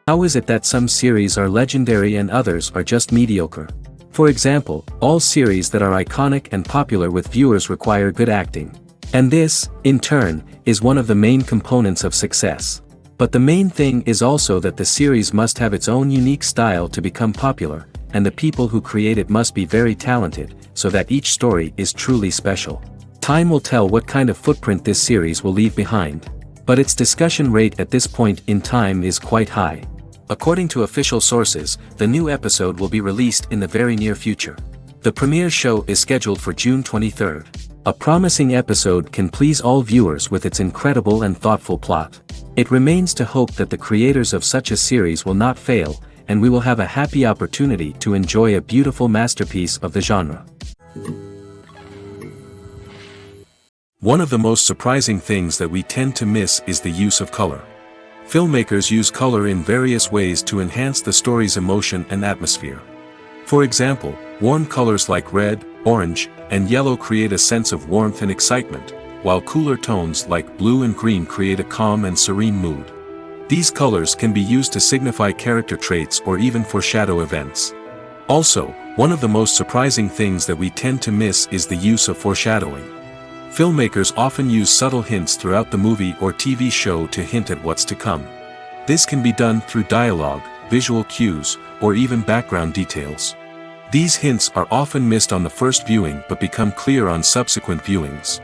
How is it that some series are legendary and others are just mediocre? For example, all series that are iconic and popular with viewers require good acting. And this, in turn, is one of the main components of success. But the main thing is also that the series must have its own unique style to become popular, and the people who create it must be very talented, so that each story is truly special. Time will tell what kind of footprint this series will leave behind. But its discussion rate at this point in time is quite high. According to official sources, the new episode will be released in the very near future. The premiere show is scheduled for June 23rd. A promising episode can please all viewers with its incredible and thoughtful plot. It remains to hope that the creators of such a series will not fail, and we will have a happy opportunity to enjoy a beautiful masterpiece of the genre. One of the most surprising things that we tend to miss is the use of color. Filmmakers use color in various ways to enhance the story's emotion and atmosphere. For example, warm colors like red, orange, and yellow create a sense of warmth and excitement, while cooler tones like blue and green create a calm and serene mood. These colors can be used to signify character traits or even foreshadow events. Also, one of the most surprising things that we tend to miss is the use of foreshadowing. Filmmakers often use subtle hints throughout the movie or TV show to hint at what's to come. This can be done through dialogue, visual cues, or even background details. These hints are often missed on the first viewing but become clear on subsequent viewings.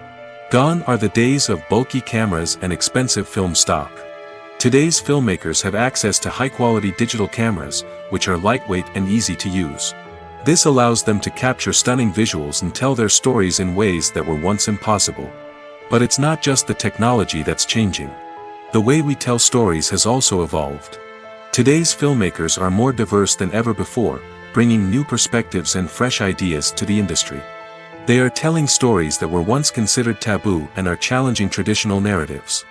Gone are the days of bulky cameras and expensive film stock. Today's filmmakers have access to high-quality digital cameras, which are lightweight and easy to use. This allows them to capture stunning visuals and tell their stories in ways that were once impossible. But it's not just the technology that's changing. The way we tell stories has also evolved. Today's filmmakers are more diverse than ever before, bringing new perspectives and fresh ideas to the industry. They are telling stories that were once considered taboo and are challenging traditional narratives.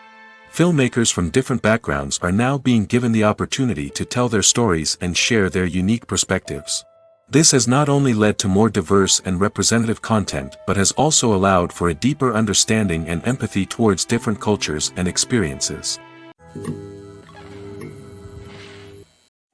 Filmmakers from different backgrounds are now being given the opportunity to tell their stories and share their unique perspectives. This has not only led to more diverse and representative content but has also allowed for a deeper understanding and empathy towards different cultures and experiences.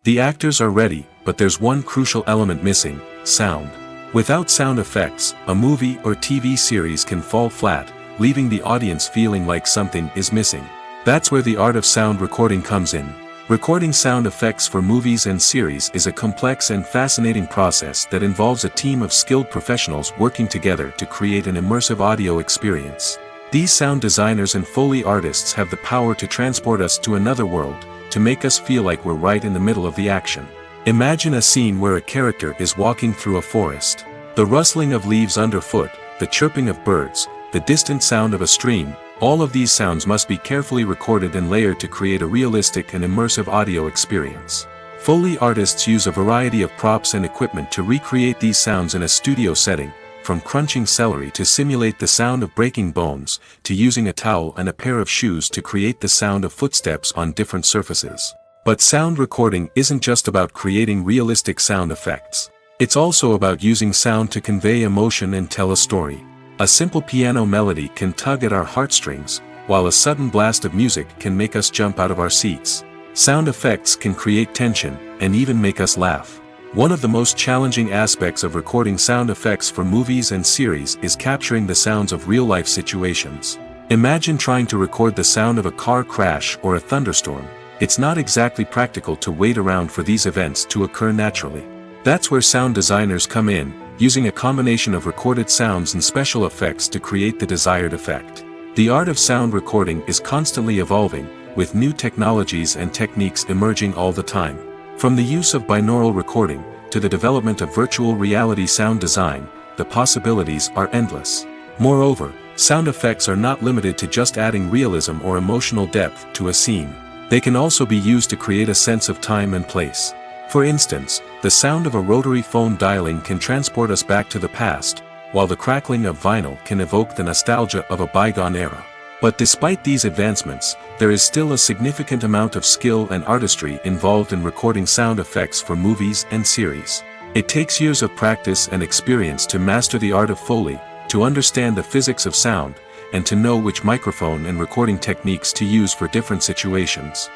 The actors are ready, but there's one crucial element missing: sound. Without sound effects, a movie or TV series can fall flat, leaving the audience feeling like something is missing. That's where the art of sound recording comes in. Recording sound effects for movies and series is a complex and fascinating process that involves a team of skilled professionals working together to create an immersive audio experience. These sound designers and Foley artists have the power to transport us to another world, to make us feel like we're right in the middle of the action. Imagine a scene where a character is walking through a forest. The rustling of leaves underfoot, the chirping of birds, the distant sound of a stream, all of these sounds must be carefully recorded and layered to create a realistic and immersive audio experience. Foley artists use a variety of props and equipment to recreate these sounds in a studio setting, from crunching celery to simulate the sound of breaking bones, to using a towel and a pair of shoes to create the sound of footsteps on different surfaces. But sound recording isn't just about creating realistic sound effects. It's also about using sound to convey emotion and tell a story. A simple piano melody can tug at our heartstrings, while a sudden blast of music can make us jump out of our seats. Sound effects can create tension, and even make us laugh. One of the most challenging aspects of recording sound effects for movies and series is capturing the sounds of real-life situations. Imagine trying to record the sound of a car crash or a thunderstorm. It's not exactly practical to wait around for these events to occur naturally. That's where sound designers come in, using a combination of recorded sounds and special effects to create the desired effect. The art of sound recording is constantly evolving, with new technologies and techniques emerging all the time. From the use of binaural recording, to the development of virtual reality sound design, the possibilities are endless. Moreover, sound effects are not limited to just adding realism or emotional depth to a scene. They can also be used to create a sense of time and place. For instance, the sound of a rotary phone dialing can transport us back to the past, while the crackling of vinyl can evoke the nostalgia of a bygone era. But despite these advancements, there is still a significant amount of skill and artistry involved in recording sound effects for movies and series. It takes years of practice and experience to master the art of Foley, to understand the physics of sound, and to know which microphone and recording techniques to use for different situations.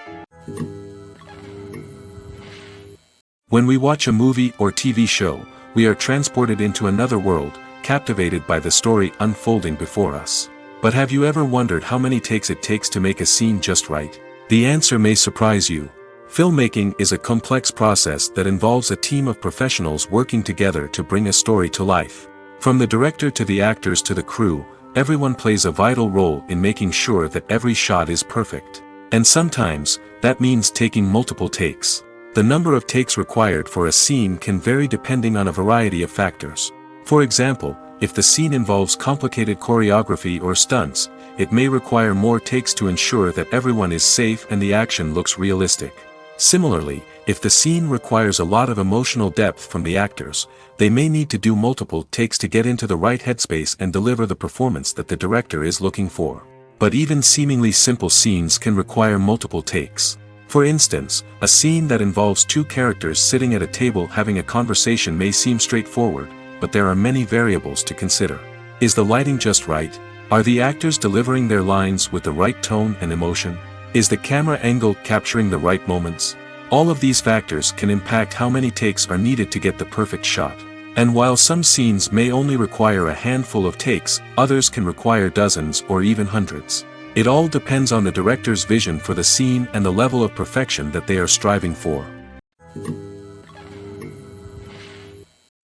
When we watch a movie or TV show, we are transported into another world, captivated by the story unfolding before us. But have you ever wondered how many takes it takes to make a scene just right? The answer may surprise you. Filmmaking is a complex process that involves a team of professionals working together to bring a story to life. From the director to the actors to the crew, everyone plays a vital role in making sure that every shot is perfect. And sometimes, that means taking multiple takes. The number of takes required for a scene can vary depending on a variety of factors. For example, if the scene involves complicated choreography or stunts, it may require more takes to ensure that everyone is safe and the action looks realistic. Similarly, if the scene requires a lot of emotional depth from the actors, they may need to do multiple takes to get into the right headspace and deliver the performance that the director is looking for. But even seemingly simple scenes can require multiple takes. For instance, a scene that involves two characters sitting at a table having a conversation may seem straightforward, but there are many variables to consider. Is the lighting just right? Are the actors delivering their lines with the right tone and emotion? Is the camera angle capturing the right moments? All of these factors can impact how many takes are needed to get the perfect shot. And while some scenes may only require a handful of takes, others can require dozens or even hundreds. It all depends on the director's vision for the scene and the level of perfection that they are striving for.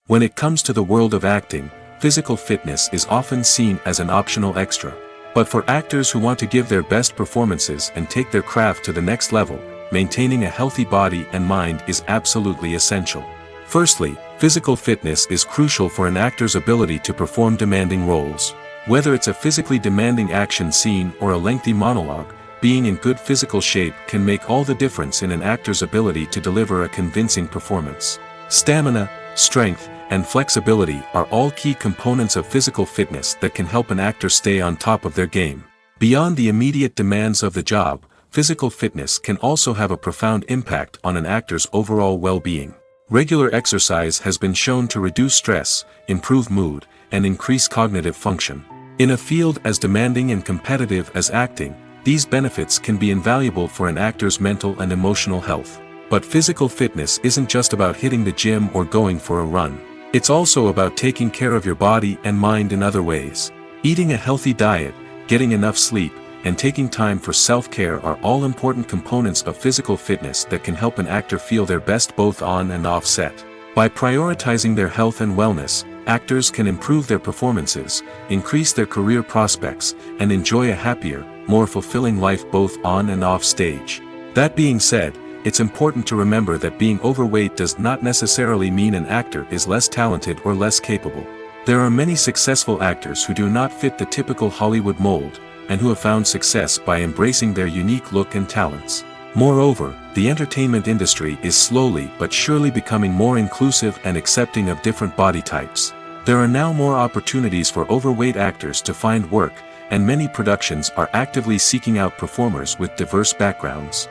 When it comes to the world of acting, physical fitness is often seen as an optional extra. But for actors who want to give their best performances and take their craft to the next level, maintaining a healthy body and mind is absolutely essential. Firstly, physical fitness is crucial for an actor's ability to perform demanding roles. Whether it's a physically demanding action scene or a lengthy monologue, being in good physical shape can make all the difference in an actor's ability to deliver a convincing performance. Stamina, strength, and flexibility are all key components of physical fitness that can help an actor stay on top of their game. Beyond the immediate demands of the job, physical fitness can also have a profound impact on an actor's overall well-being. Regular exercise has been shown to reduce stress, improve mood, and increase cognitive function. In a field as demanding and competitive as acting, these benefits can be invaluable for an actor's mental and emotional health. But physical fitness isn't just about hitting the gym or going for a run. It's also about taking care of your body and mind in other ways. Eating a healthy diet, getting enough sleep, and taking time for self-care are all important components of physical fitness that can help an actor feel their best both on and off set. By prioritizing their health and wellness, actors can improve their performances, increase their career prospects, and enjoy a happier, more fulfilling life both on and off stage. That being said, it's important to remember that being overweight does not necessarily mean an actor is less talented or less capable. There are many successful actors who do not fit the typical Hollywood mold, and who have found success by embracing their unique look and talents. Moreover, the entertainment industry is slowly but surely becoming more inclusive and accepting of different body types. There are now more opportunities for overweight actors to find work, and many productions are actively seeking out performers with diverse backgrounds.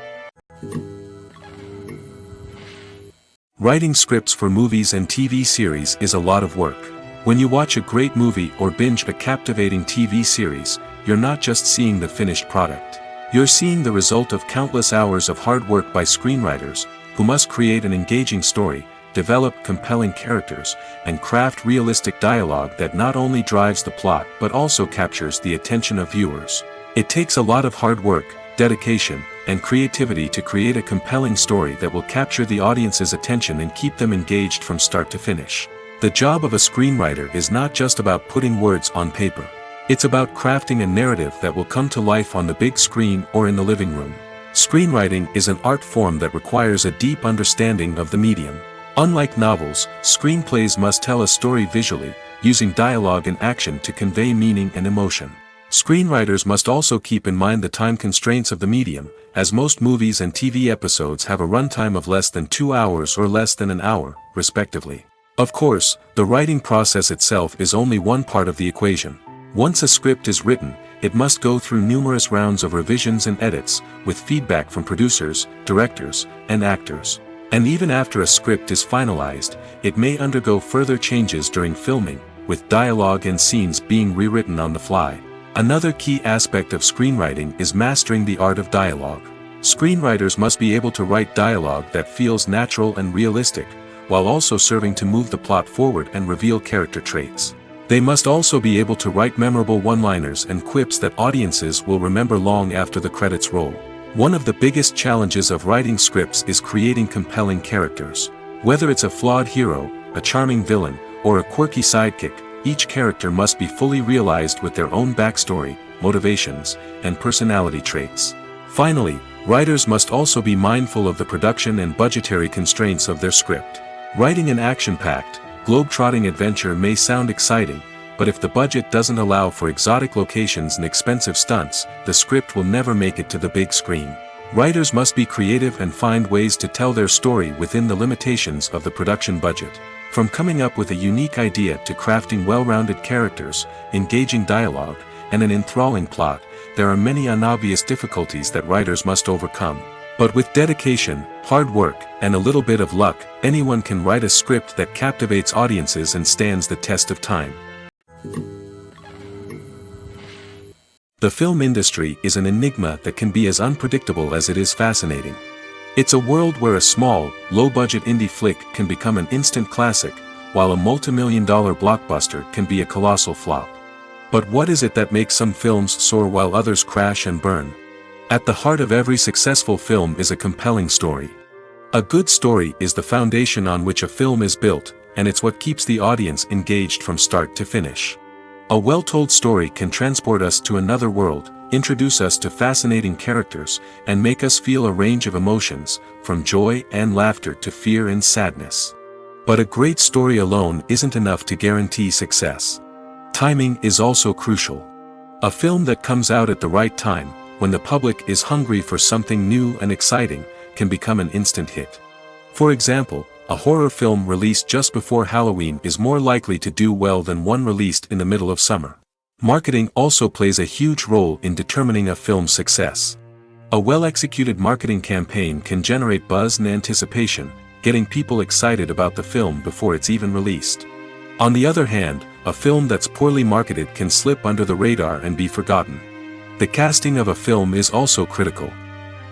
Writing scripts for movies and TV series is a lot of work. When you watch a great movie or binge a captivating TV series, you're not just seeing the finished product. You're seeing the result of countless hours of hard work by screenwriters, who must create an engaging story, develop compelling characters, and craft realistic dialogue that not only drives the plot but also captures the attention of viewers. It takes a lot of hard work, dedication, and creativity to create a compelling story that will capture the audience's attention and keep them engaged from start to finish. The job of a screenwriter is not just about putting words on paper. It's about crafting a narrative that will come to life on the big screen or in the living room. Screenwriting is an art form that requires a deep understanding of the medium. Unlike novels, screenplays must tell a story visually, using dialogue and action to convey meaning and emotion. Screenwriters must also keep in mind the time constraints of the medium, as most movies and TV episodes have a runtime of less than 2 hours or less than an hour, respectively. Of course, the writing process itself is only one part of the equation. Once a script is written, it must go through numerous rounds of revisions and edits, with feedback from producers, directors, and actors. And even after a script is finalized, it may undergo further changes during filming, with dialogue and scenes being rewritten on the fly. Another key aspect of screenwriting is mastering the art of dialogue. Screenwriters must be able to write dialogue that feels natural and realistic, while also serving to move the plot forward and reveal character traits. They must also be able to write memorable one-liners and quips that audiences will remember long after the credits roll. One of the biggest challenges of writing scripts is creating compelling characters. Whether it's a flawed hero, a charming villain, or a quirky sidekick, each character must be fully realized with their own backstory, motivations, and personality traits. Finally, writers must also be mindful of the production and budgetary constraints of their script. Writing an action-packed, globe-trotting adventure may sound exciting, but if the budget doesn't allow for exotic locations and expensive stunts, the script will never make it to the big screen. Writers must be creative and find ways to tell their story within the limitations of the production budget. From coming up with a unique idea to crafting well-rounded characters, engaging dialogue, and an enthralling plot, there are many unobvious difficulties that writers must overcome. But with dedication, hard work, and a little bit of luck, anyone can write a script that captivates audiences and stands the test of time. The film industry is an enigma that can be as unpredictable as it is fascinating. It's a world where a small, low-budget indie flick can become an instant classic, while a multi-million-dollar blockbuster can be a colossal flop. But what is it that makes some films soar while others crash and burn? At the heart of every successful film is a compelling story. A good story is the foundation on which a film is built, and it's what keeps the audience engaged from start to finish. A well-told story can transport us to another world, introduce us to fascinating characters, and make us feel a range of emotions, from joy and laughter to fear and sadness. But a great story alone isn't enough to guarantee success. Timing is also crucial. A film that comes out at the right time, when the public is hungry for something new and exciting, can become an instant hit. For example, a horror film released just before Halloween is more likely to do well than one released in the middle of summer. Marketing also plays a huge role in determining a film's success. A well-executed marketing campaign can generate buzz and anticipation, getting people excited about the film before it's even released. On the other hand, a film that's poorly marketed can slip under the radar and be forgotten. The casting of a film is also critical.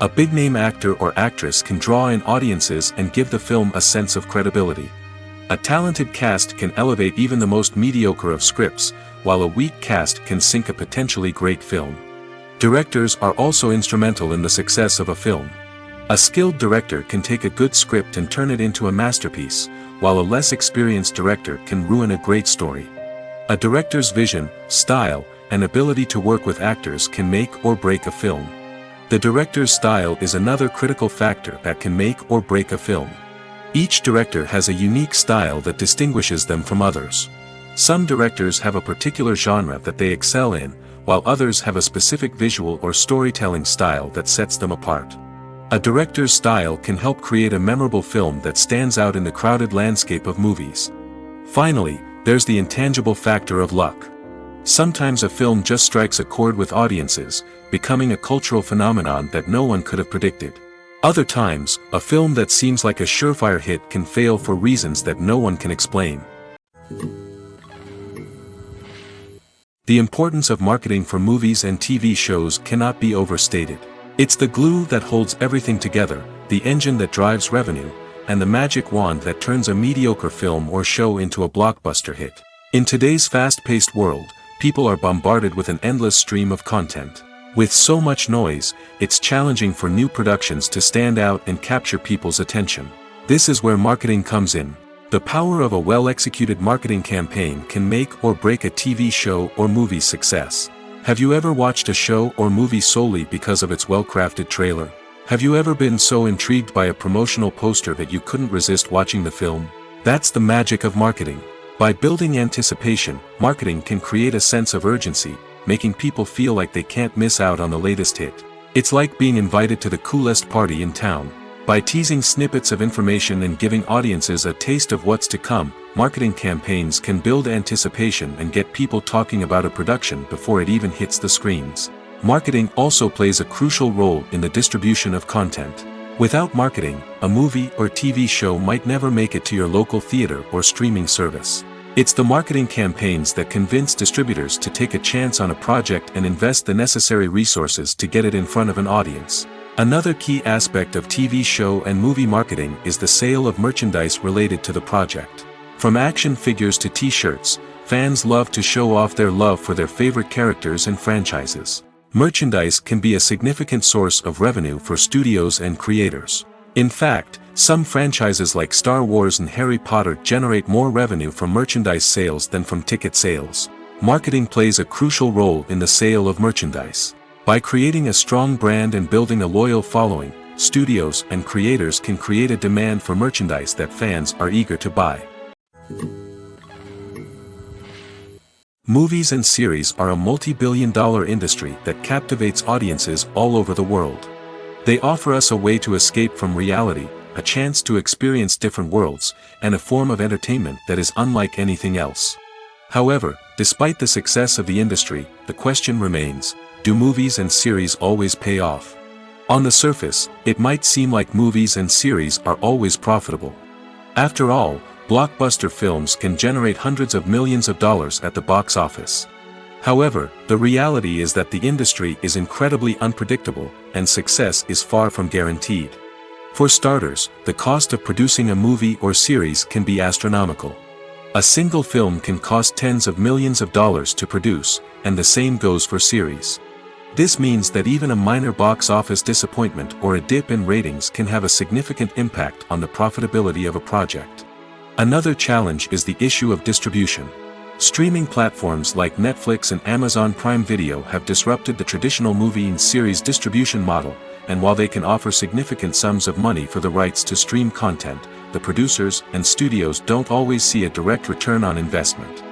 A big-name actor or actress can draw in audiences and give the film a sense of credibility. A talented cast can elevate even the most mediocre of scripts, while a weak cast can sink a potentially great film. Directors are also instrumental in the success of a film. A skilled director can take a good script and turn it into a masterpiece, while a less experienced director can ruin a great story. A director's vision, style, and ability to work with actors can make or break a film. The director's style is another critical factor that can make or break a film. Each director has a unique style that distinguishes them from others. Some directors have a particular genre that they excel in, while others have a specific visual or storytelling style that sets them apart. A director's style can help create a memorable film that stands out in the crowded landscape of movies. Finally, there's the intangible factor of luck. Sometimes a film just strikes a chord with audiences, becoming a cultural phenomenon that no one could have predicted. Other times, a film that seems like a surefire hit can fail for reasons that no one can explain. The importance of marketing for movies and TV shows cannot be overstated. It's the glue that holds everything together, the engine that drives revenue, and the magic wand that turns a mediocre film or show into a blockbuster hit. In today's fast-paced world, people are bombarded with an endless stream of content. With so much noise, it's challenging for new productions to stand out and capture people's attention. This is where marketing comes in. The power of a well-executed marketing campaign can make or break a TV show or movie's success. Have you ever watched a show or movie solely because of its well-crafted trailer? Have you ever been so intrigued by a promotional poster that you couldn't resist watching the film? That's the magic of marketing. By building anticipation, marketing can create a sense of urgency, making people feel like they can't miss out on the latest hit. It's like being invited to the coolest party in town. By teasing snippets of information and giving audiences a taste of what's to come, marketing campaigns can build anticipation and get people talking about a production before it even hits the screens. Marketing also plays a crucial role in the distribution of content. Without marketing, a movie or TV show might never make it to your local theater or streaming service. It's the marketing campaigns that convince distributors to take a chance on a project and invest the necessary resources to get it in front of an audience. Another key aspect of TV show and movie marketing is the sale of merchandise related to the project. From action figures to t-shirts, fans love to show off their love for their favorite characters and franchises. Merchandise can be a significant source of revenue for studios and creators. In fact, some franchises like Star Wars and Harry Potter generate more revenue from merchandise sales than from ticket sales. Marketing plays a crucial role in the sale of merchandise. By creating a strong brand and building a loyal following, studios and creators can create a demand for merchandise that fans are eager to buy. Movies and series are a multi-billion-dollar industry that captivates audiences all over the world. They offer us a way to escape from reality, a chance to experience different worlds, and a form of entertainment that is unlike anything else. However, despite the success of the industry, the question remains, do movies and series always pay off? On the surface, it might seem like movies and series are always profitable. After all, blockbuster films can generate hundreds of millions of dollars at the box office. However, the reality is that the industry is incredibly unpredictable, and success is far from guaranteed. For starters, the cost of producing a movie or series can be astronomical. A single film can cost tens of millions of dollars to produce, and the same goes for series. This means that even a minor box office disappointment or a dip in ratings can have a significant impact on the profitability of a project. Another challenge is the issue of distribution. Streaming platforms like Netflix and Amazon Prime Video have disrupted the traditional movie and series distribution model, and while they can offer significant sums of money for the rights to stream content, the producers and studios don't always see a direct return on investment.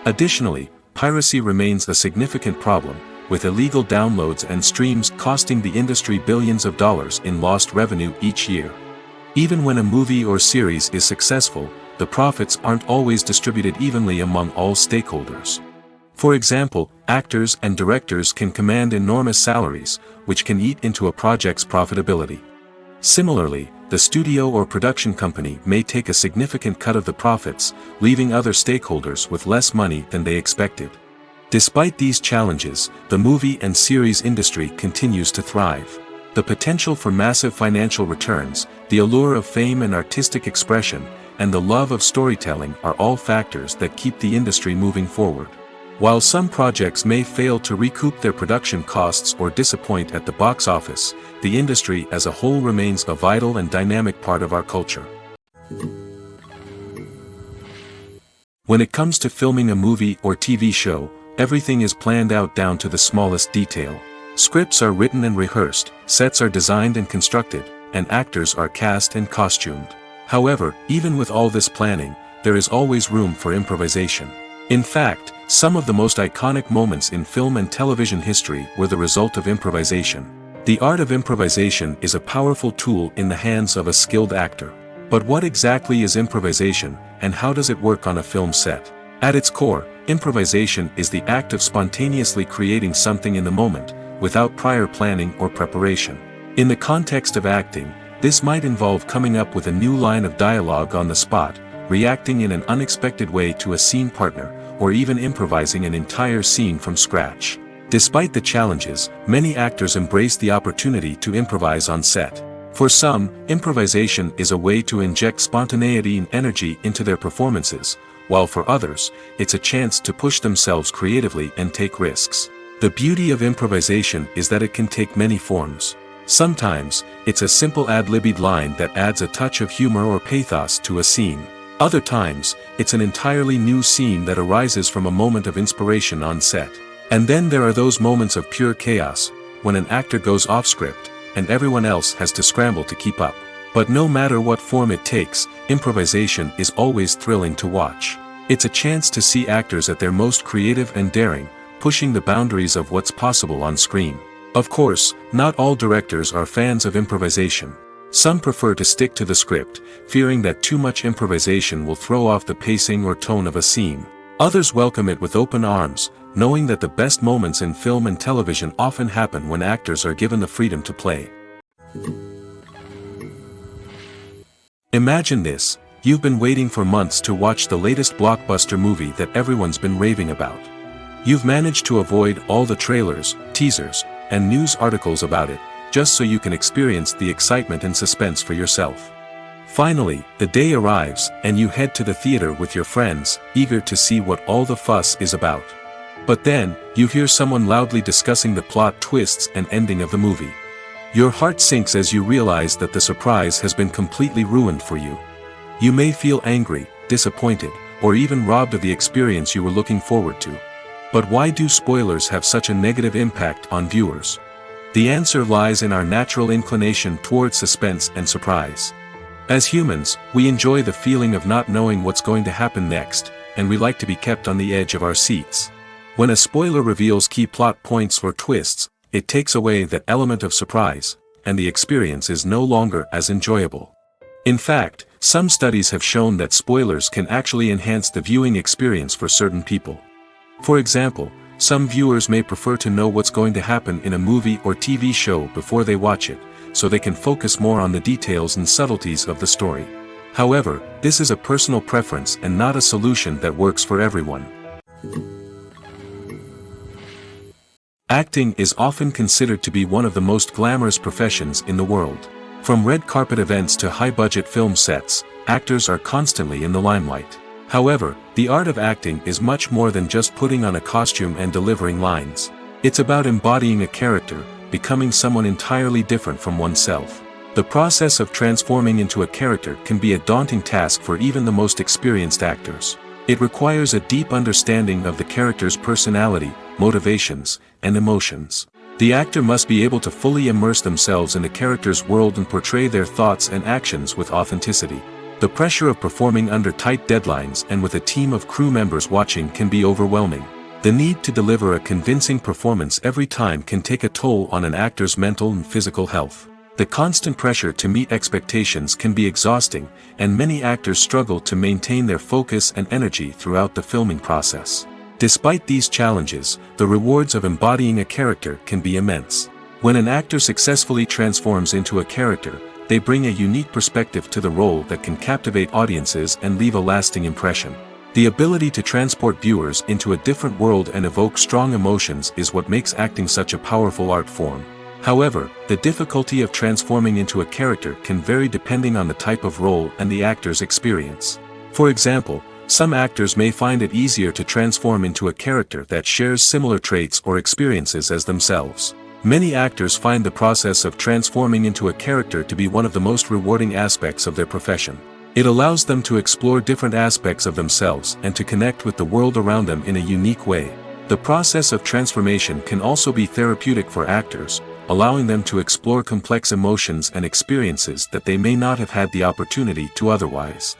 Additionally, piracy remains a significant problem, with illegal downloads and streams costing the industry billions of dollars in lost revenue each year. Even when a movie or series is successful, the profits aren't always distributed evenly among all stakeholders. For example, actors and directors can command enormous salaries, which can eat into a project's profitability. Similarly, the studio or production company may take a significant cut of the profits, leaving other stakeholders with less money than they expected. Despite these challenges, the movie and series industry continues to thrive. The potential for massive financial returns, the allure of fame and artistic expression, and the love of storytelling are all factors that keep the industry moving forward. While some projects may fail to recoup their production costs or disappoint at the box office, the industry as a whole remains a vital and dynamic part of our culture. When it comes to filming a movie or TV show, everything is planned out down to the smallest detail. Scripts are written and rehearsed, sets are designed and constructed, and actors are cast and costumed. However, even with all this planning, there is always room for improvisation. In fact, some of the most iconic moments in film and television history were the result of improvisation. The art of improvisation is a powerful tool in the hands of a skilled actor. But what exactly is improvisation, and how does it work on a film set? At its core, improvisation is the act of spontaneously creating something in the moment, without prior planning or preparation. In the context of acting, this might involve coming up with a new line of dialogue on the spot, reacting in an unexpected way to a scene partner, or even improvising an entire scene from scratch. Despite the challenges, many actors embrace the opportunity to improvise on set. For some, improvisation is a way to inject spontaneity and energy into their performances, while for others, it's a chance to push themselves creatively and take risks. The beauty of improvisation is that it can take many forms. Sometimes, it's a simple ad-libbed line that adds a touch of humor or pathos to a scene. Other times, it's an entirely new scene that arises from a moment of inspiration on set. And then there are those moments of pure chaos, when an actor goes off script, and everyone else has to scramble to keep up. But no matter what form it takes, improvisation is always thrilling to watch. It's a chance to see actors at their most creative and daring, pushing the boundaries of what's possible on screen. Of course, not all directors are fans of improvisation. Some prefer to stick to the script, fearing that too much improvisation will throw off the pacing or tone of a scene. Others welcome it with open arms, knowing that the best moments in film and television often happen when actors are given the freedom to play. Imagine this: you've been waiting for months to watch the latest blockbuster movie that everyone's been raving about. You've managed to avoid all the trailers, teasers, and news articles about it, just so you can experience the excitement and suspense for yourself. Finally, the day arrives, and you head to the theater with your friends, eager to see what all the fuss is about. But then, you hear someone loudly discussing the plot twists and ending of the movie. Your heart sinks as you realize that the surprise has been completely ruined for you. You may feel angry, disappointed, or even robbed of the experience you were looking forward to. But why do spoilers have such a negative impact on viewers? The answer lies in our natural inclination toward suspense and surprise. As humans, we enjoy the feeling of not knowing what's going to happen next, and we like to be kept on the edge of our seats. When a spoiler reveals key plot points or twists, it takes away that element of surprise, and the experience is no longer as enjoyable. In fact, some studies have shown that spoilers can actually enhance the viewing experience for certain people. For example, some viewers may prefer to know what's going to happen in a movie or TV show before they watch it, so they can focus more on the details and subtleties of the story. However, this is a personal preference and not a solution that works for everyone. Acting is often considered to be one of the most glamorous professions in the world. From red carpet events to high-budget film sets, actors are constantly in the limelight. However, the art of acting is much more than just putting on a costume and delivering lines. It's about embodying a character, becoming someone entirely different from oneself. The process of transforming into a character can be a daunting task for even the most experienced actors. It requires a deep understanding of the character's personality, motivations, and emotions. The actor must be able to fully immerse themselves in the character's world and portray their thoughts and actions with authenticity. The pressure of performing under tight deadlines and with a team of crew members watching can be overwhelming. The need to deliver a convincing performance every time can take a toll on an actor's mental and physical health. The constant pressure to meet expectations can be exhausting, and many actors struggle to maintain their focus and energy throughout the filming process. Despite these challenges, the rewards of embodying a character can be immense. When an actor successfully transforms into a character, they bring a unique perspective to the role that can captivate audiences and leave a lasting impression. The ability to transport viewers into a different world and evoke strong emotions is what makes acting such a powerful art form. However, the difficulty of transforming into a character can vary depending on the type of role and the actor's experience. For example, some actors may find it easier to transform into a character that shares similar traits or experiences as themselves. Many actors find the process of transforming into a character to be one of the most rewarding aspects of their profession. It allows them to explore different aspects of themselves and to connect with the world around them in a unique way. The process of transformation can also be therapeutic for actors, allowing them to explore complex emotions and experiences that they may not have had the opportunity to otherwise.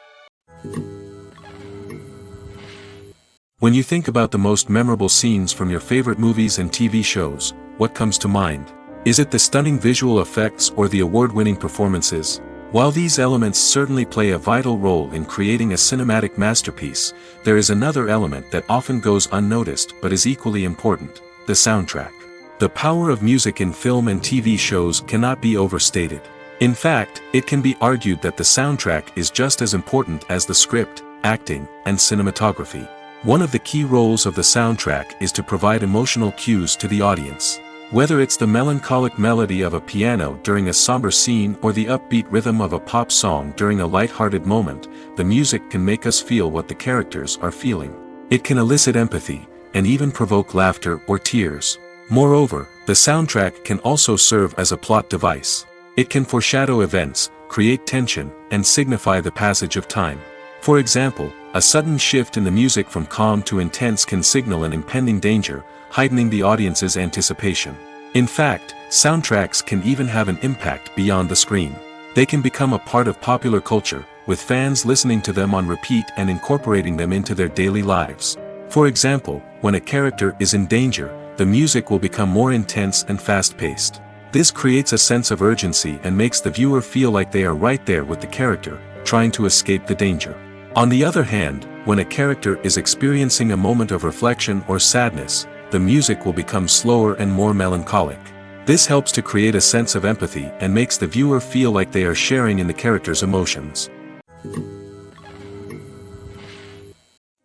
When you think about the most memorable scenes from your favorite movies and TV shows, what comes to mind? Is it the stunning visual effects or the award-winning performances? While these elements certainly play a vital role in creating a cinematic masterpiece, there is another element that often goes unnoticed but is equally important: the soundtrack. The power of music in film and TV shows cannot be overstated. In fact, it can be argued that the soundtrack is just as important as the script, acting, and cinematography. One of the key roles of the soundtrack is to provide emotional cues to the audience. Whether it's the melancholic melody of a piano during a somber scene or the upbeat rhythm of a pop song during a light-hearted moment, the music can make us feel what the characters are feeling. It can elicit empathy, and even provoke laughter or tears. Moreover, the soundtrack can also serve as a plot device. It can foreshadow events, create tension, and signify the passage of time. For example, a sudden shift in the music from calm to intense can signal an impending danger, heightening the audience's anticipation. In fact, soundtracks can even have an impact beyond the screen. They can become a part of popular culture, with fans listening to them on repeat and incorporating them into their daily lives. For example, when a character is in danger, the music will become more intense and fast-paced. This creates a sense of urgency and makes the viewer feel like they are right there with the character, trying to escape the danger. On the other hand, when a character is experiencing a moment of reflection or sadness, the music will become slower and more melancholic. This helps to create a sense of empathy and makes the viewer feel like they are sharing in the character's emotions.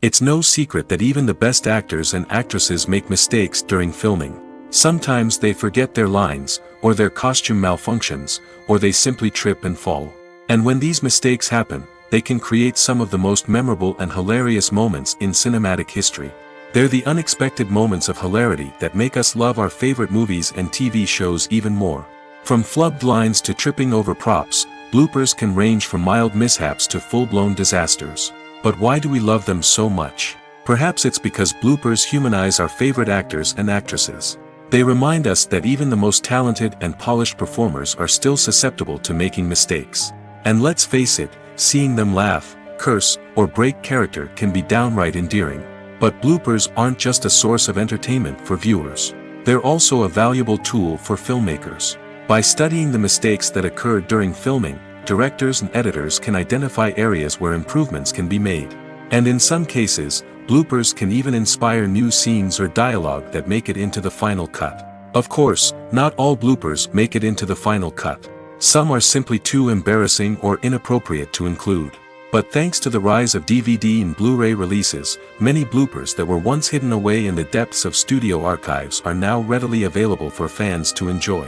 It's no secret that even the best actors and actresses make mistakes during filming. Sometimes they forget their lines, or their costume malfunctions, or they simply trip and fall. And when these mistakes happen, they can create some of the most memorable and hilarious moments in cinematic history. They're the unexpected moments of hilarity that make us love our favorite movies and TV shows even more. From flubbed lines to tripping over props, bloopers can range from mild mishaps to full-blown disasters. But why do we love them so much? Perhaps it's because bloopers humanize our favorite actors and actresses. They remind us that even the most talented and polished performers are still susceptible to making mistakes. And let's face it, seeing them laugh, curse, or break character can be downright endearing. But bloopers aren't just a source of entertainment for viewers. They're also a valuable tool for filmmakers. By studying the mistakes that occurred during filming, directors and editors can identify areas where improvements can be made. And in some cases, bloopers can even inspire new scenes or dialogue that make it into the final cut. Of course, not all bloopers make it into the final cut. Some are simply too embarrassing or inappropriate to include. But thanks to the rise of DVD and Blu-ray releases, many bloopers that were once hidden away in the depths of studio archives are now readily available for fans to enjoy.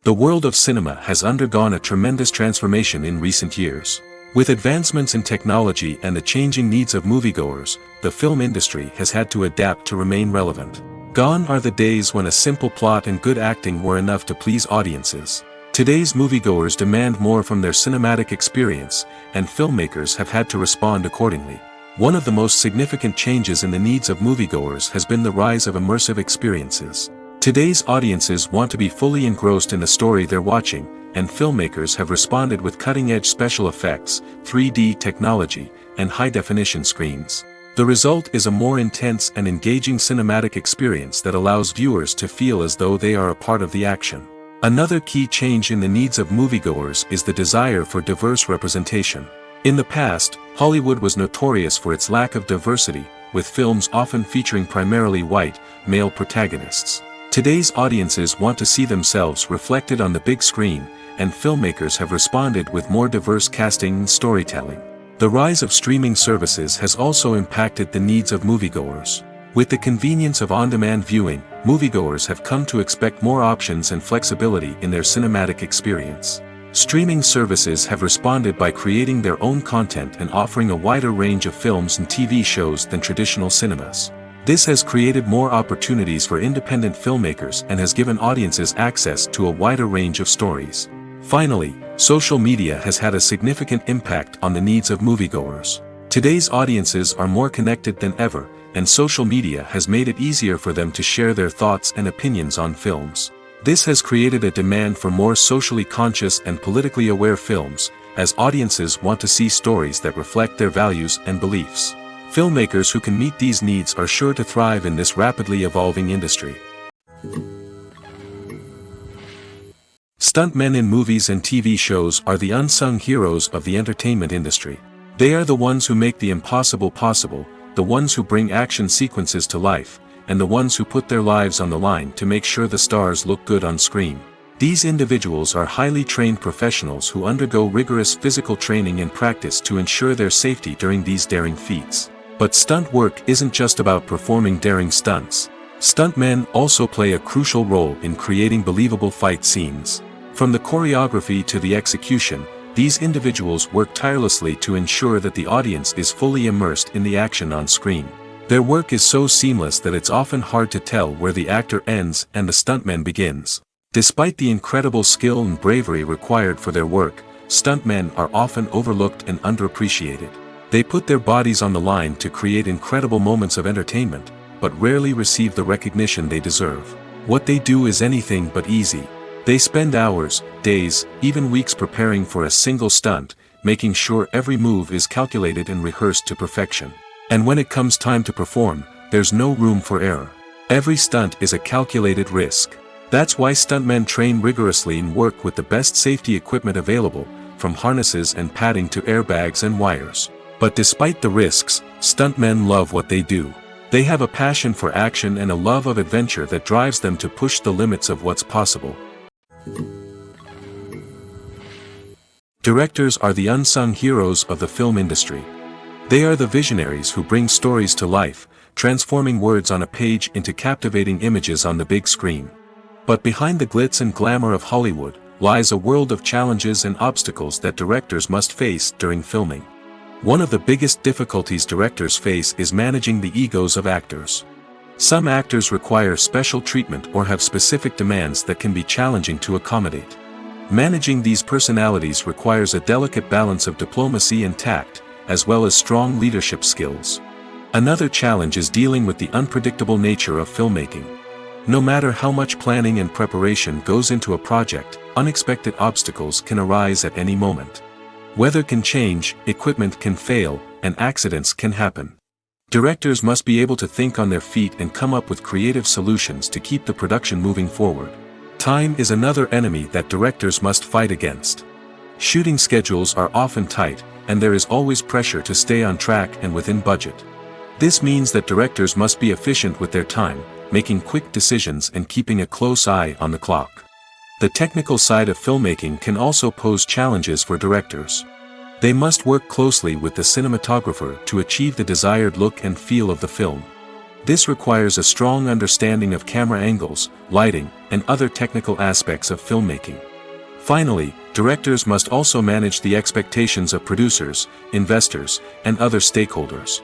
The world of cinema has undergone a tremendous transformation in recent years. With advancements in technology and the changing needs of moviegoers, the film industry has had to adapt to remain relevant. Gone are the days when a simple plot and good acting were enough to please audiences. Today's moviegoers demand more from their cinematic experience, and filmmakers have had to respond accordingly. One of the most significant changes in the needs of moviegoers has been the rise of immersive experiences. Today's audiences want to be fully engrossed in the story they're watching, and filmmakers have responded with cutting-edge special effects, 3D technology, and high-definition screens. The result is a more intense and engaging cinematic experience that allows viewers to feel as though they are a part of the action. Another key change in the needs of moviegoers is the desire for diverse representation. In the past, Hollywood was notorious for its lack of diversity, with films often featuring primarily white, male protagonists. Today's audiences want to see themselves reflected on the big screen, and filmmakers have responded with more diverse casting and storytelling. The rise of streaming services has also impacted the needs of moviegoers. With the convenience of on-demand viewing, moviegoers have come to expect more options and flexibility in their cinematic experience. Streaming services have responded by creating their own content and offering a wider range of films and TV shows than traditional cinemas. This has created more opportunities for independent filmmakers and has given audiences access to a wider range of stories. Finally, social media has had a significant impact on the needs of moviegoers. Today's audiences are more connected than ever, and social media has made it easier for them to share their thoughts and opinions on films. This has created a demand for more socially conscious and politically aware films, as audiences want to see stories that reflect their values and beliefs. Filmmakers who can meet these needs are sure to thrive in this rapidly evolving industry. Stuntmen in movies and TV shows are the unsung heroes of the entertainment industry. They are the ones who make the impossible possible, the ones who bring action sequences to life, and the ones who put their lives on the line to make sure the stars look good on screen. These individuals are highly trained professionals who undergo rigorous physical training and practice to ensure their safety during these daring feats. But stunt work isn't just about performing daring stunts. Stuntmen also play a crucial role in creating believable fight scenes. From the choreography to the execution, these individuals work tirelessly to ensure that the audience is fully immersed in the action on screen. Their work is so seamless that it's often hard to tell where the actor ends and the stuntman begins. Despite the incredible skill and bravery required for their work, stuntmen are often overlooked and underappreciated. They put their bodies on the line to create incredible moments of entertainment, but rarely receive the recognition they deserve. What they do is anything but easy. They spend hours, days, even weeks preparing for a single stunt, making sure every move is calculated and rehearsed to perfection. And when it comes time to perform, there's no room for error. Every stunt is a calculated risk. That's why stuntmen train rigorously and work with the best safety equipment available, from harnesses and padding to airbags and wires. But despite the risks, stuntmen love what they do. They have a passion for action and a love of adventure that drives them to push the limits of what's possible. Directors are the unsung heroes of the film industry. They are the visionaries who bring stories to life, transforming words on a page into captivating images on the big screen. But behind the glitz and glamour of Hollywood lies a world of challenges and obstacles that directors must face during filming. One of the biggest difficulties directors face is managing the egos of actors. Some actors require special treatment or have specific demands that can be challenging to accommodate. Managing these personalities requires a delicate balance of diplomacy and tact, as well as strong leadership skills. Another challenge is dealing with the unpredictable nature of filmmaking. No matter how much planning and preparation goes into a project, unexpected obstacles can arise at any moment. Weather can change, equipment can fail, and accidents can happen. Directors must be able to think on their feet and come up with creative solutions to keep the production moving forward. Time is another enemy that directors must fight against. Shooting schedules are often tight, and there is always pressure to stay on track and within budget. This means that directors must be efficient with their time, making quick decisions and keeping a close eye on the clock. The technical side of filmmaking can also pose challenges for directors. They must work closely with the cinematographer to achieve the desired look and feel of the film. This requires a strong understanding of camera angles, lighting, and other technical aspects of filmmaking. Finally, directors must also manage the expectations of producers, investors, and other stakeholders.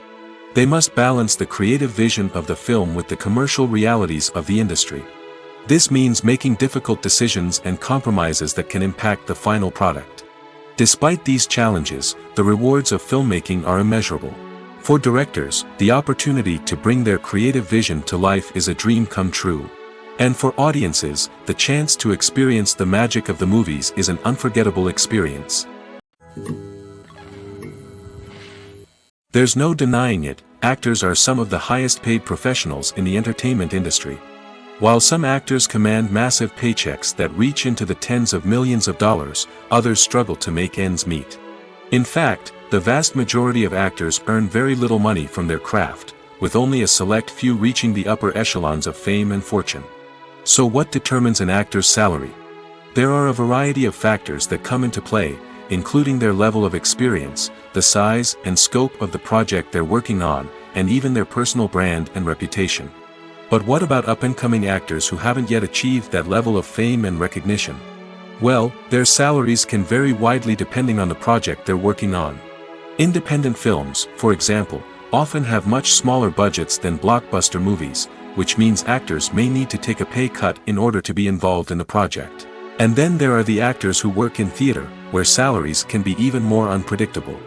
They must balance the creative vision of the film with the commercial realities of the industry. This means making difficult decisions and compromises that can impact the final product. Despite these challenges, the rewards of filmmaking are immeasurable. For directors, the opportunity to bring their creative vision to life is a dream come true. And for audiences, the chance to experience the magic of the movies is an unforgettable experience. There's no denying it, actors are some of the highest paid professionals in the entertainment industry. While some actors command massive paychecks that reach into the tens of millions of dollars, others struggle to make ends meet. In fact, the vast majority of actors earn very little money from their craft, with only a select few reaching the upper echelons of fame and fortune. So what determines an actor's salary? There are a variety of factors that come into play, including their level of experience, the size and scope of the project they're working on, and even their personal brand and reputation. But what about up-and-coming actors who haven't yet achieved that level of fame and recognition? Well, their salaries can vary widely depending on the project they're working on. Independent films, for example, often have much smaller budgets than blockbuster movies, which means actors may need to take a pay cut in order to be involved in the project. And then there are the actors who work in theater, where salaries can be even more unpredictable.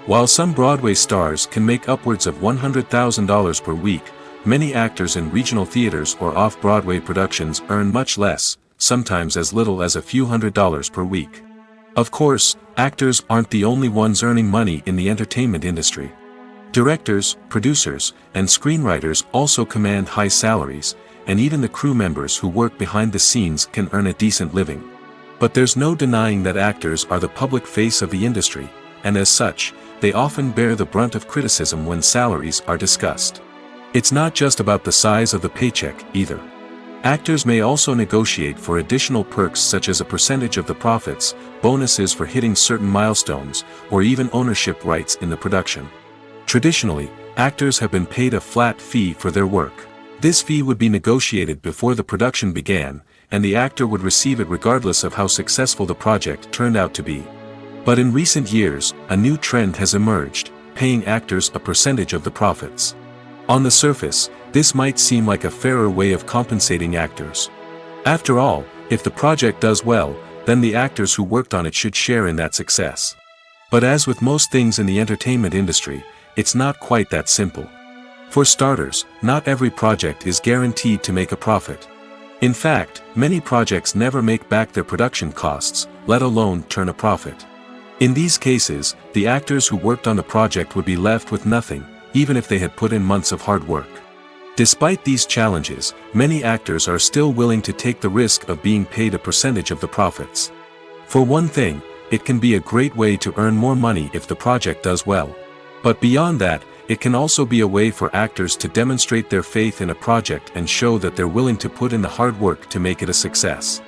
While some Broadway stars can make upwards of $100,000 per week, many actors in regional theaters or off-Broadway productions earn much less, sometimes as little as a few $100s per week. Of course, actors aren't the only ones earning money in the entertainment industry. Directors, producers, and screenwriters also command high salaries, and even the crew members who work behind the scenes can earn a decent living. But there's no denying that actors are the public face of the industry, and as such, they often bear the brunt of criticism when salaries are discussed. It's not just about the size of the paycheck, either. Actors may also negotiate for additional perks such as a percentage of the profits, bonuses for hitting certain milestones, or even ownership rights in the production. Traditionally, actors have been paid a flat fee for their work. This fee would be negotiated before the production began, and the actor would receive it regardless of how successful the project turned out to be. But in recent years, a new trend has emerged, paying actors a percentage of the profits. On the surface, this might seem like a fairer way of compensating actors. After all, if the project does well, then the actors who worked on it should share in that success. But as with most things in the entertainment industry, it's not quite that simple. For starters, not every project is guaranteed to make a profit. In fact, many projects never make back their production costs, let alone turn a profit. In these cases, the actors who worked on the project would be left with nothing, even if they had put in months of hard work. Despite these challenges, many actors are still willing to take the risk of being paid a percentage of the profits. For one thing, it can be a great way to earn more money if the project does well. But beyond that, it can also be a way for actors to demonstrate their faith in a project and show that they're willing to put in the hard work to make it a success.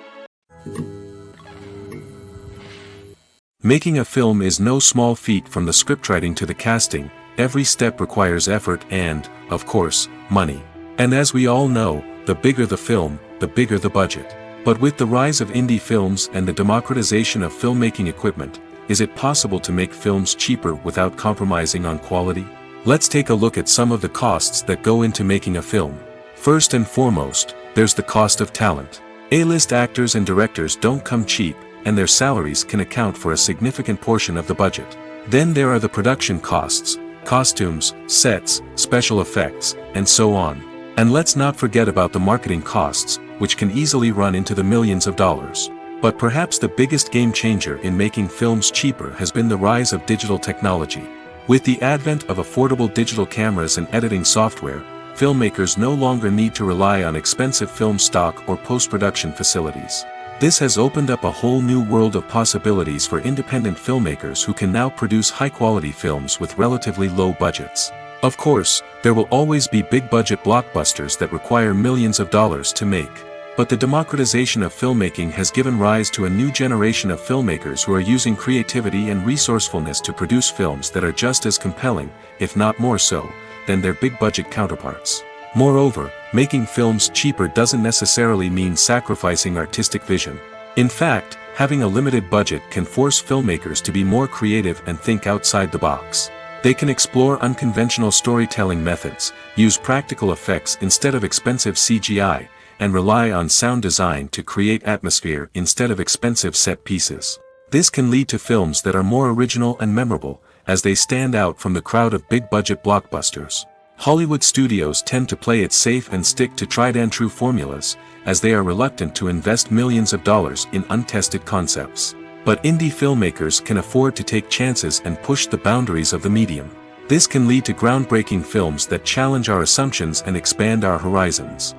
Making a film is no small feat, from the scriptwriting to the casting, every step requires effort and, of course, money. And as we all know, the bigger the film, the bigger the budget. But with the rise of indie films and the democratization of filmmaking equipment, is it possible to make films cheaper without compromising on quality? Let's take a look at some of the costs that go into making a film. First and foremost, there's the cost of talent. A-list actors and directors don't come cheap, and their salaries can account for a significant portion of the budget. Then there are the production costs, costumes, sets, special effects, and so on. And let's not forget about the marketing costs, which can easily run into the millions of dollars. But perhaps the biggest game changer in making films cheaper has been the rise of digital technology. With the advent of affordable digital cameras and editing software, filmmakers no longer need to rely on expensive film stock or post-production facilities. This has opened up a whole new world of possibilities for independent filmmakers who can now produce high-quality films with relatively low budgets. Of course, there will always be big-budget blockbusters that require millions of dollars to make. But the democratization of filmmaking has given rise to a new generation of filmmakers who are using creativity and resourcefulness to produce films that are just as compelling, if not more so, than their big-budget counterparts. Moreover, making films cheaper doesn't necessarily mean sacrificing artistic vision. In fact, having a limited budget can force filmmakers to be more creative and think outside the box. They can explore unconventional storytelling methods, use practical effects instead of expensive CGI, and rely on sound design to create atmosphere instead of expensive set pieces. This can lead to films that are more original and memorable, as they stand out from the crowd of big-budget blockbusters. Hollywood studios tend to play it safe and stick to tried-and-true formulas, as they are reluctant to invest millions of dollars in untested concepts. But indie filmmakers can afford to take chances and push the boundaries of the medium. This can lead to groundbreaking films that challenge our assumptions and expand our horizons.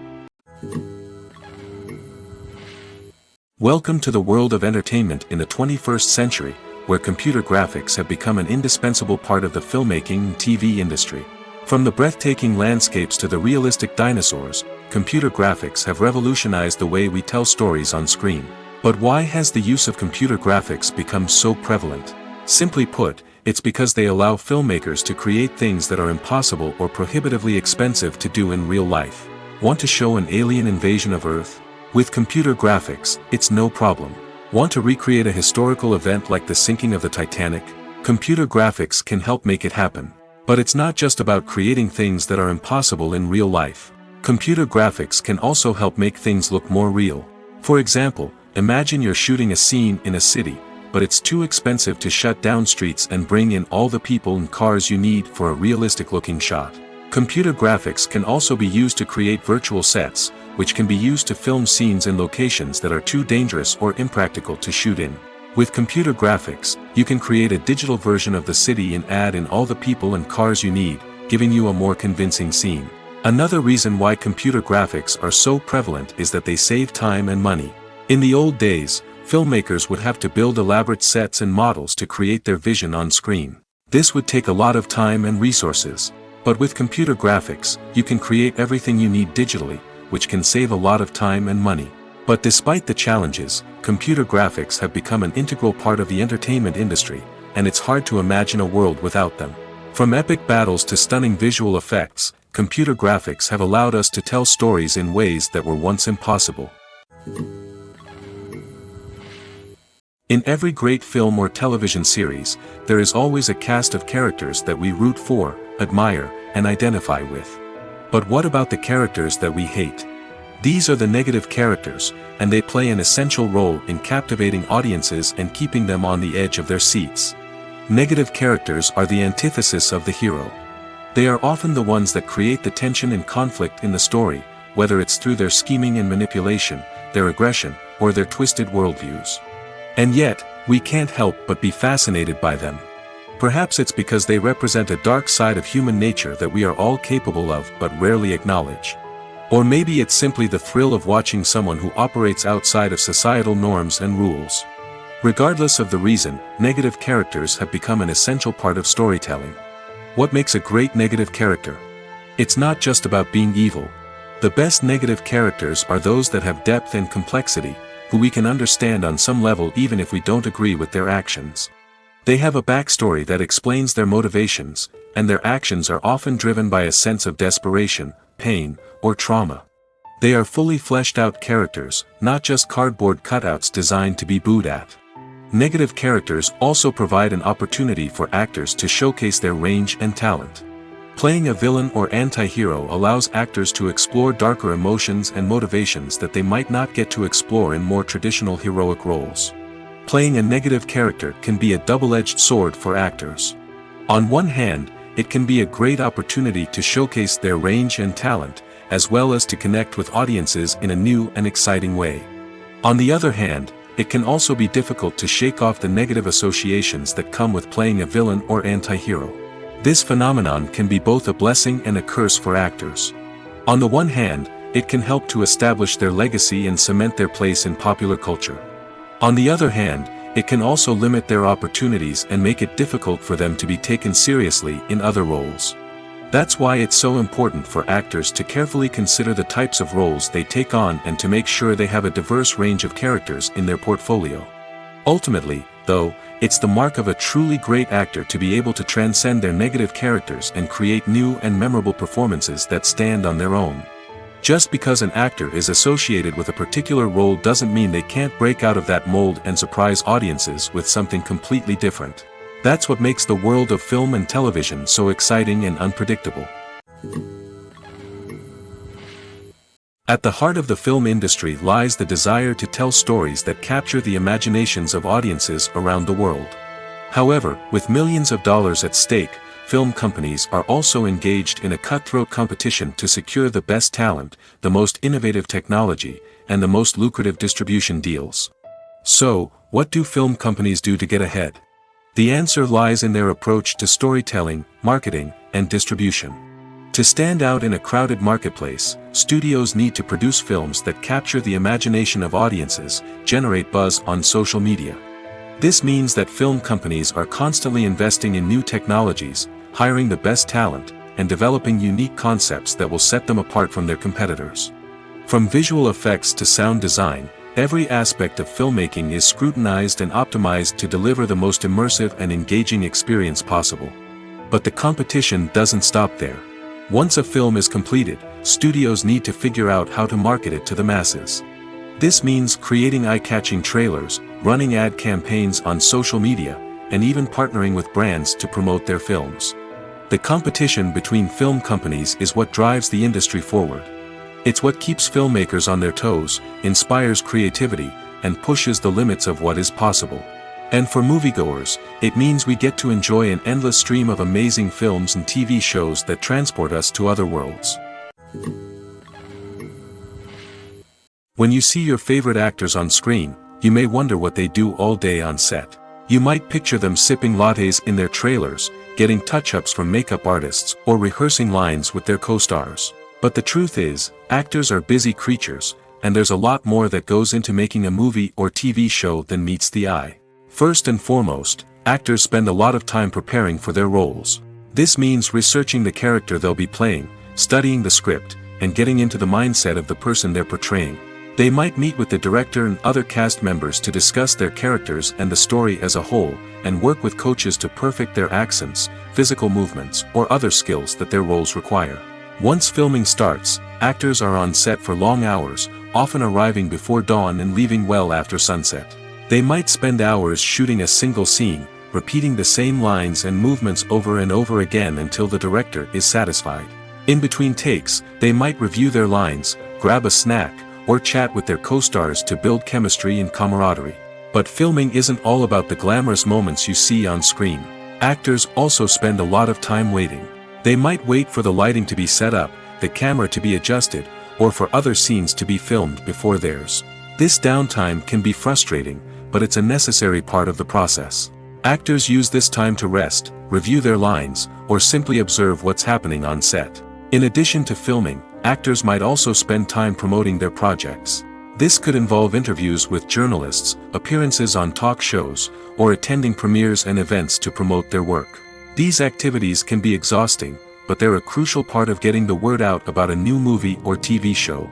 Welcome to the world of entertainment in the 21st century, where computer graphics have become an indispensable part of the filmmaking and TV industry. From the breathtaking landscapes to the realistic dinosaurs, computer graphics have revolutionized the way we tell stories on screen. But why has the use of computer graphics become so prevalent? Simply put, it's because they allow filmmakers to create things that are impossible or prohibitively expensive to do in real life. Want to show an alien invasion of Earth? With computer graphics, it's no problem. Want to recreate a historical event like the sinking of the Titanic? Computer graphics can help make it happen. But it's not just about creating things that are impossible in real life. Computer graphics can also help make things look more real. For example, imagine you're shooting a scene in a city, but it's too expensive to shut down streets and bring in all the people and cars you need for a realistic-looking shot. Computer graphics can also be used to create virtual sets, which can be used to film scenes in locations that are too dangerous or impractical to shoot in. With computer graphics, you can create a digital version of the city and add in all the people and cars you need, giving you a more convincing scene. Another reason why computer graphics are so prevalent is that they save time and money. In the old days, filmmakers would have to build elaborate sets and models to create their vision on screen. This would take a lot of time and resources. But with computer graphics, you can create everything you need digitally, which can save a lot of time and money. But despite the challenges, computer graphics have become an integral part of the entertainment industry, and it's hard to imagine a world without them. From epic battles to stunning visual effects, computer graphics have allowed us to tell stories in ways that were once impossible. In every great film or television series, there is always a cast of characters that we root for, admire, and identify with. But what about the characters that we hate? These are the negative characters, and they play an essential role in captivating audiences and keeping them on the edge of their seats. Negative characters are the antithesis of the hero. They are often the ones that create the tension and conflict in the story, whether it's through their scheming and manipulation, their aggression, or their twisted worldviews. And yet, we can't help but be fascinated by them. Perhaps it's because they represent a dark side of human nature that we are all capable of but rarely acknowledge. Or maybe it's simply the thrill of watching someone who operates outside of societal norms and rules. Regardless of the reason, negative characters have become an essential part of storytelling. What makes a great negative character? It's not just about being evil. The best negative characters are those that have depth and complexity, who we can understand on some level even if we don't agree with their actions. They have a backstory that explains their motivations, and their actions are often driven by a sense of desperation, pain, or trauma. They are fully fleshed out characters, not just cardboard cutouts designed to be booed at. Negative characters also provide an opportunity for actors to showcase their range and talent. Playing a villain or anti-hero allows actors to explore darker emotions and motivations that they might not get to explore in more traditional heroic roles. Playing a negative character can be a double-edged sword for actors. On one hand, it can be a great opportunity to showcase their range and talent, as well as to connect with audiences in a new and exciting way. On the other hand, it can also be difficult to shake off the negative associations that come with playing a villain or anti-hero. This phenomenon can be both a blessing and a curse for actors. On the one hand, it can help to establish their legacy and cement their place in popular culture. On the other hand, it can also limit their opportunities and make it difficult for them to be taken seriously in other roles. That's why it's so important for actors to carefully consider the types of roles they take on and to make sure they have a diverse range of characters in their portfolio. Ultimately, though, it's the mark of a truly great actor to be able to transcend their negative characters and create new and memorable performances that stand on their own. Just because an actor is associated with a particular role doesn't mean they can't break out of that mold and surprise audiences with something completely different. That's what makes the world of film and television so exciting and unpredictable. At the heart of the film industry lies the desire to tell stories that capture the imaginations of audiences around the world. However, with millions of dollars at stake, film companies are also engaged in a cutthroat competition to secure the best talent, the most innovative technology, and the most lucrative distribution deals. So, what do film companies do to get ahead? The answer lies in their approach to storytelling, marketing, and distribution. To stand out in a crowded marketplace, studios need to produce films that capture the imagination of audiences, generate buzz on social media. This means that film companies are constantly investing in new technologies, hiring the best talent, and developing unique concepts that will set them apart from their competitors. From visual effects to sound design, every aspect of filmmaking is scrutinized and optimized to deliver the most immersive and engaging experience possible. But the competition doesn't stop there. Once a film is completed, studios need to figure out how to market it to the masses. This means creating eye-catching trailers, running ad campaigns on social media, and even partnering with brands to promote their films. The competition between film companies is what drives the industry forward. It's what keeps filmmakers on their toes, inspires creativity, and pushes the limits of what is possible. And for moviegoers, it means we get to enjoy an endless stream of amazing films and TV shows that transport us to other worlds. When you see your favorite actors on screen, you may wonder what they do all day on set. You might picture them sipping lattes in their trailers, getting touch-ups from makeup artists, or rehearsing lines with their co-stars. But the truth is, actors are busy creatures, and there's a lot more that goes into making a movie or TV show than meets the eye. First and foremost, actors spend a lot of time preparing for their roles. This means researching the character they'll be playing, studying the script, and getting into the mindset of the person they're portraying. They might meet with the director and other cast members to discuss their characters and the story as a whole, and work with coaches to perfect their accents, physical movements, or other skills that their roles require. Once filming starts, actors are on set for long hours, often arriving before dawn and leaving well after sunset. They might spend hours shooting a single scene, repeating the same lines and movements over and over again until the director is satisfied. In between takes, they might review their lines, grab a snack, or chat with their co-stars to build chemistry and camaraderie. But filming isn't all about the glamorous moments you see on screen. Actors also spend a lot of time waiting. They might wait for the lighting to be set up, the camera to be adjusted, or for other scenes to be filmed before theirs. This downtime can be frustrating, but it's a necessary part of the process. Actors use this time to rest, review their lines, or simply observe what's happening on set. In addition to filming, actors might also spend time promoting their projects. This could involve interviews with journalists, appearances on talk shows, or attending premieres and events to promote their work. These activities can be exhausting, but they're a crucial part of getting the word out about a new movie or TV show.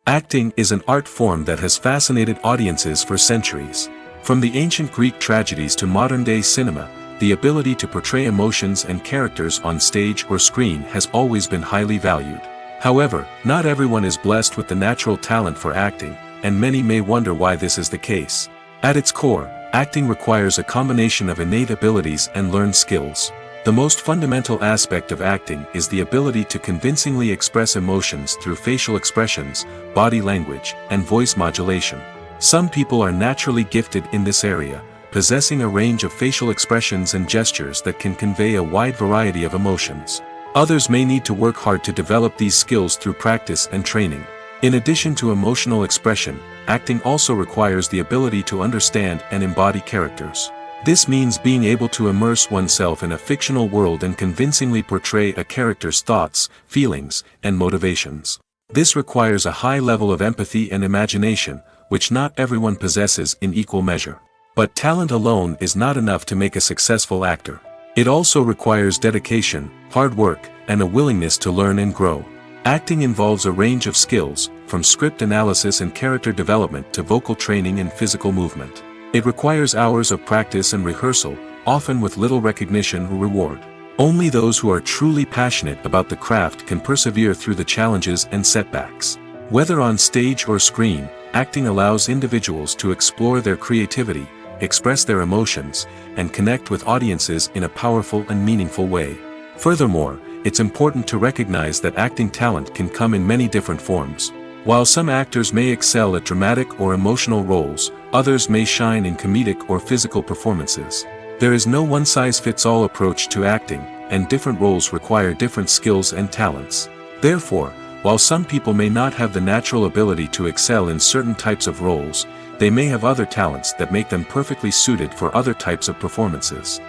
Acting is an art form that has fascinated audiences for centuries. From the ancient Greek tragedies to modern-day cinema, the ability to portray emotions and characters on stage or screen has always been highly valued. However, not everyone is blessed with the natural talent for acting, and many may wonder why this is the case. At its core, acting requires a combination of innate abilities and learned skills. The most fundamental aspect of acting is the ability to convincingly express emotions through facial expressions, body language, and voice modulation. Some people are naturally gifted in this area, possessing a range of facial expressions and gestures that can convey a wide variety of emotions. Others may need to work hard to develop these skills through practice and training. In addition to emotional expression, acting also requires the ability to understand and embody characters. This means being able to immerse oneself in a fictional world and convincingly portray a character's thoughts, feelings, and motivations. This requires a high level of empathy and imagination, which not everyone possesses in equal measure. But talent alone is not enough to make a successful actor. It also requires dedication, hard work, and a willingness to learn and grow. Acting involves a range of skills, from script analysis and character development to vocal training and physical movement. It requires hours of practice and rehearsal, often with little recognition or reward. Only those who are truly passionate about the craft can persevere through the challenges and setbacks. Whether on stage or screen, acting allows individuals to explore their creativity, express their emotions, and connect with audiences in a powerful and meaningful way. Furthermore, it's important to recognize that acting talent can come in many different forms. While some actors may excel at dramatic or emotional roles, others may shine in comedic or physical performances. There is no one-size-fits-all approach to acting, and different roles require different skills and talents. Therefore, while some people may not have the natural ability to excel in certain types of roles, they may have other talents that make them perfectly suited for other types of performances.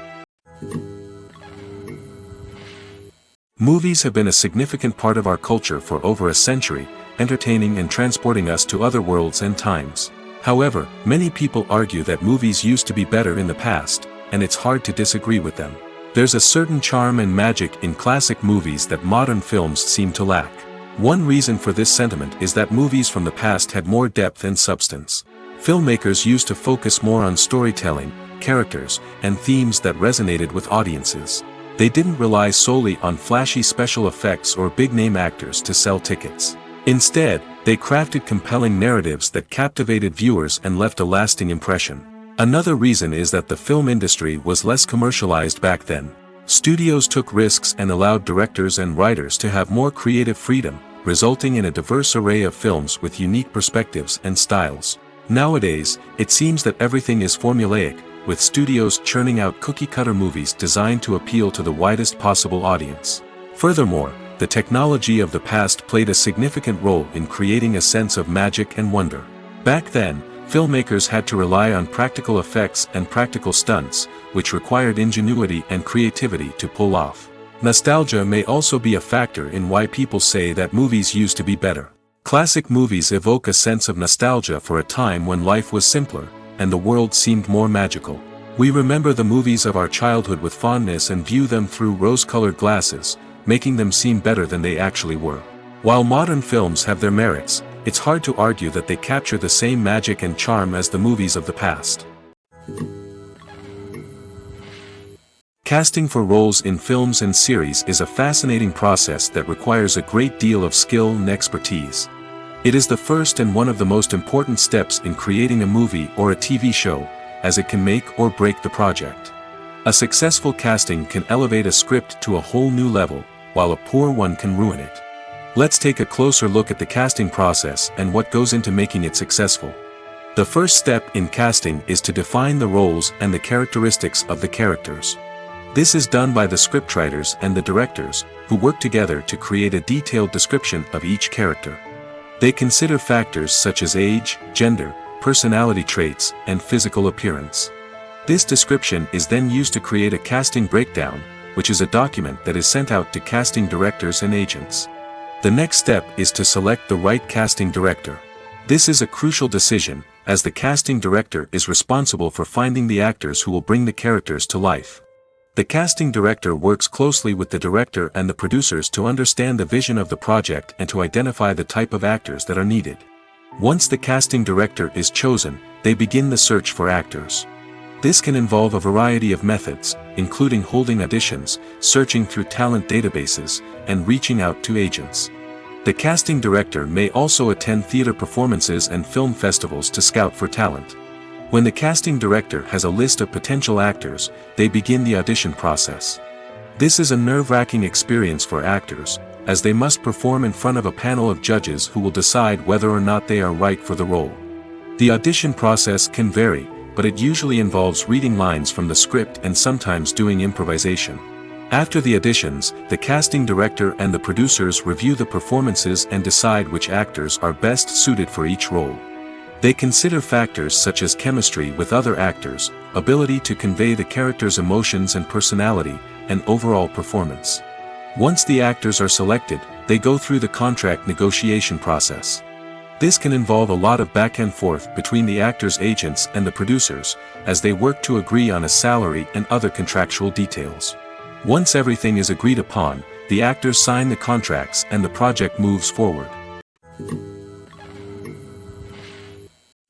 Movies have been a significant part of our culture for over a century, entertaining and transporting us to other worlds and times. However, many people argue that movies used to be better in the past, and it's hard to disagree with them. There's a certain charm and magic in classic movies that modern films seem to lack. One reason for this sentiment is that movies from the past had more depth and substance. Filmmakers used to focus more on storytelling, characters, and themes that resonated with audiences. They didn't rely solely on flashy special effects or big-name actors to sell tickets. Instead, they crafted compelling narratives that captivated viewers and left a lasting impression. Another reason is that the film industry was less commercialized back then. Studios took risks and allowed directors and writers to have more creative freedom, resulting in a diverse array of films with unique perspectives and styles. Nowadays, it seems that everything is formulaic, with studios churning out cookie-cutter movies designed to appeal to the widest possible audience. Furthermore, the technology of the past played a significant role in creating a sense of magic and wonder. Back then, filmmakers had to rely on practical effects and practical stunts, which required ingenuity and creativity to pull off. Nostalgia may also be a factor in why people say that movies used to be better. Classic movies evoke a sense of nostalgia for a time when life was simpler, and the world seemed more magical. We remember the movies of our childhood with fondness and view them through rose-colored glasses, making them seem better than they actually were. While modern films have their merits, it's hard to argue that they capture the same magic and charm as the movies of the past. Casting for roles in films and series is a fascinating process that requires a great deal of skill and expertise. It is the first and one of the most important steps in creating a movie or a TV show, as it can make or break the project. A successful casting can elevate a script to a whole new level, while a poor one can ruin it. Let's take a closer look at the casting process and what goes into making it successful. The first step in casting is to define the roles and the characteristics of the characters. This is done by the scriptwriters and the directors, who work together to create a detailed description of each character. They consider factors such as age, gender, personality traits, and physical appearance. This description is then used to create a casting breakdown, which is a document that is sent out to casting directors and agents. The next step is to select the right casting director. This is a crucial decision, as the casting director is responsible for finding the actors who will bring the characters to life. The casting director works closely with the director and the producers to understand the vision of the project and to identify the type of actors that are needed. Once the casting director is chosen, they begin the search for actors. This can involve a variety of methods, including holding auditions, searching through talent databases, and reaching out to agents. The casting director may also attend theater performances and film festivals to scout for talent. When the casting director has a list of potential actors, they begin the audition process. This is a nerve-wracking experience for actors, as they must perform in front of a panel of judges who will decide whether or not they are right for the role. The audition process can vary, but it usually involves reading lines from the script and sometimes doing improvisation. After the auditions, the casting director and the producers review the performances and decide which actors are best suited for each role. They consider factors such as chemistry with other actors, ability to convey the character's emotions and personality, and overall performance. Once the actors are selected, they go through the contract negotiation process. This can involve a lot of back and forth between the actors' agents and the producers, as they work to agree on a salary and other contractual details. Once everything is agreed upon, the actors sign the contracts and the project moves forward.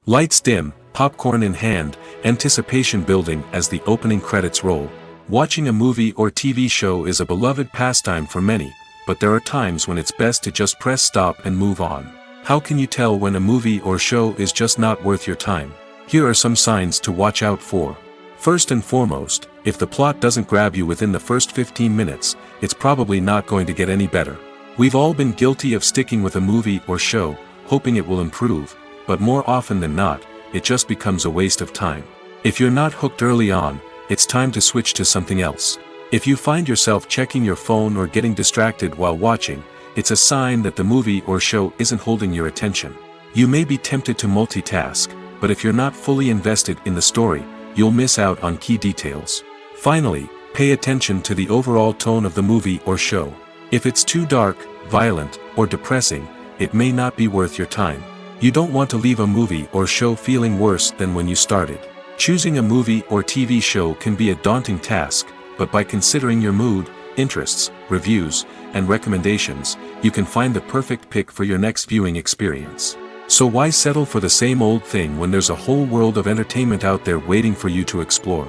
Lights dim, popcorn in hand, anticipation building as the opening credits roll. Watching a movie or TV show is a beloved pastime for many, but there are times when it's best to just press stop and move on. How can you tell when a movie or show is just not worth your time? Here are some signs to watch out for. First and foremost, if the plot doesn't grab you within the first 15 minutes, it's probably not going to get any better. We've all been guilty of sticking with a movie or show, hoping it will improve, but more often than not, it just becomes a waste of time. If you're not hooked early on, it's time to switch to something else. If you find yourself checking your phone or getting distracted while watching, it's a sign that the movie or show isn't holding your attention. You may be tempted to multitask, but if you're not fully invested in the story, you'll miss out on key details. Finally, pay attention to the overall tone of the movie or show. If it's too dark, violent, or depressing, it may not be worth your time. You don't want to leave a movie or show feeling worse than when you started. Choosing a movie or TV show can be a daunting task, but by considering your mood, interests, reviews, and recommendations, you can find the perfect pick for your next viewing experience. So why settle for the same old thing when there's a whole world of entertainment out there waiting for you to explore?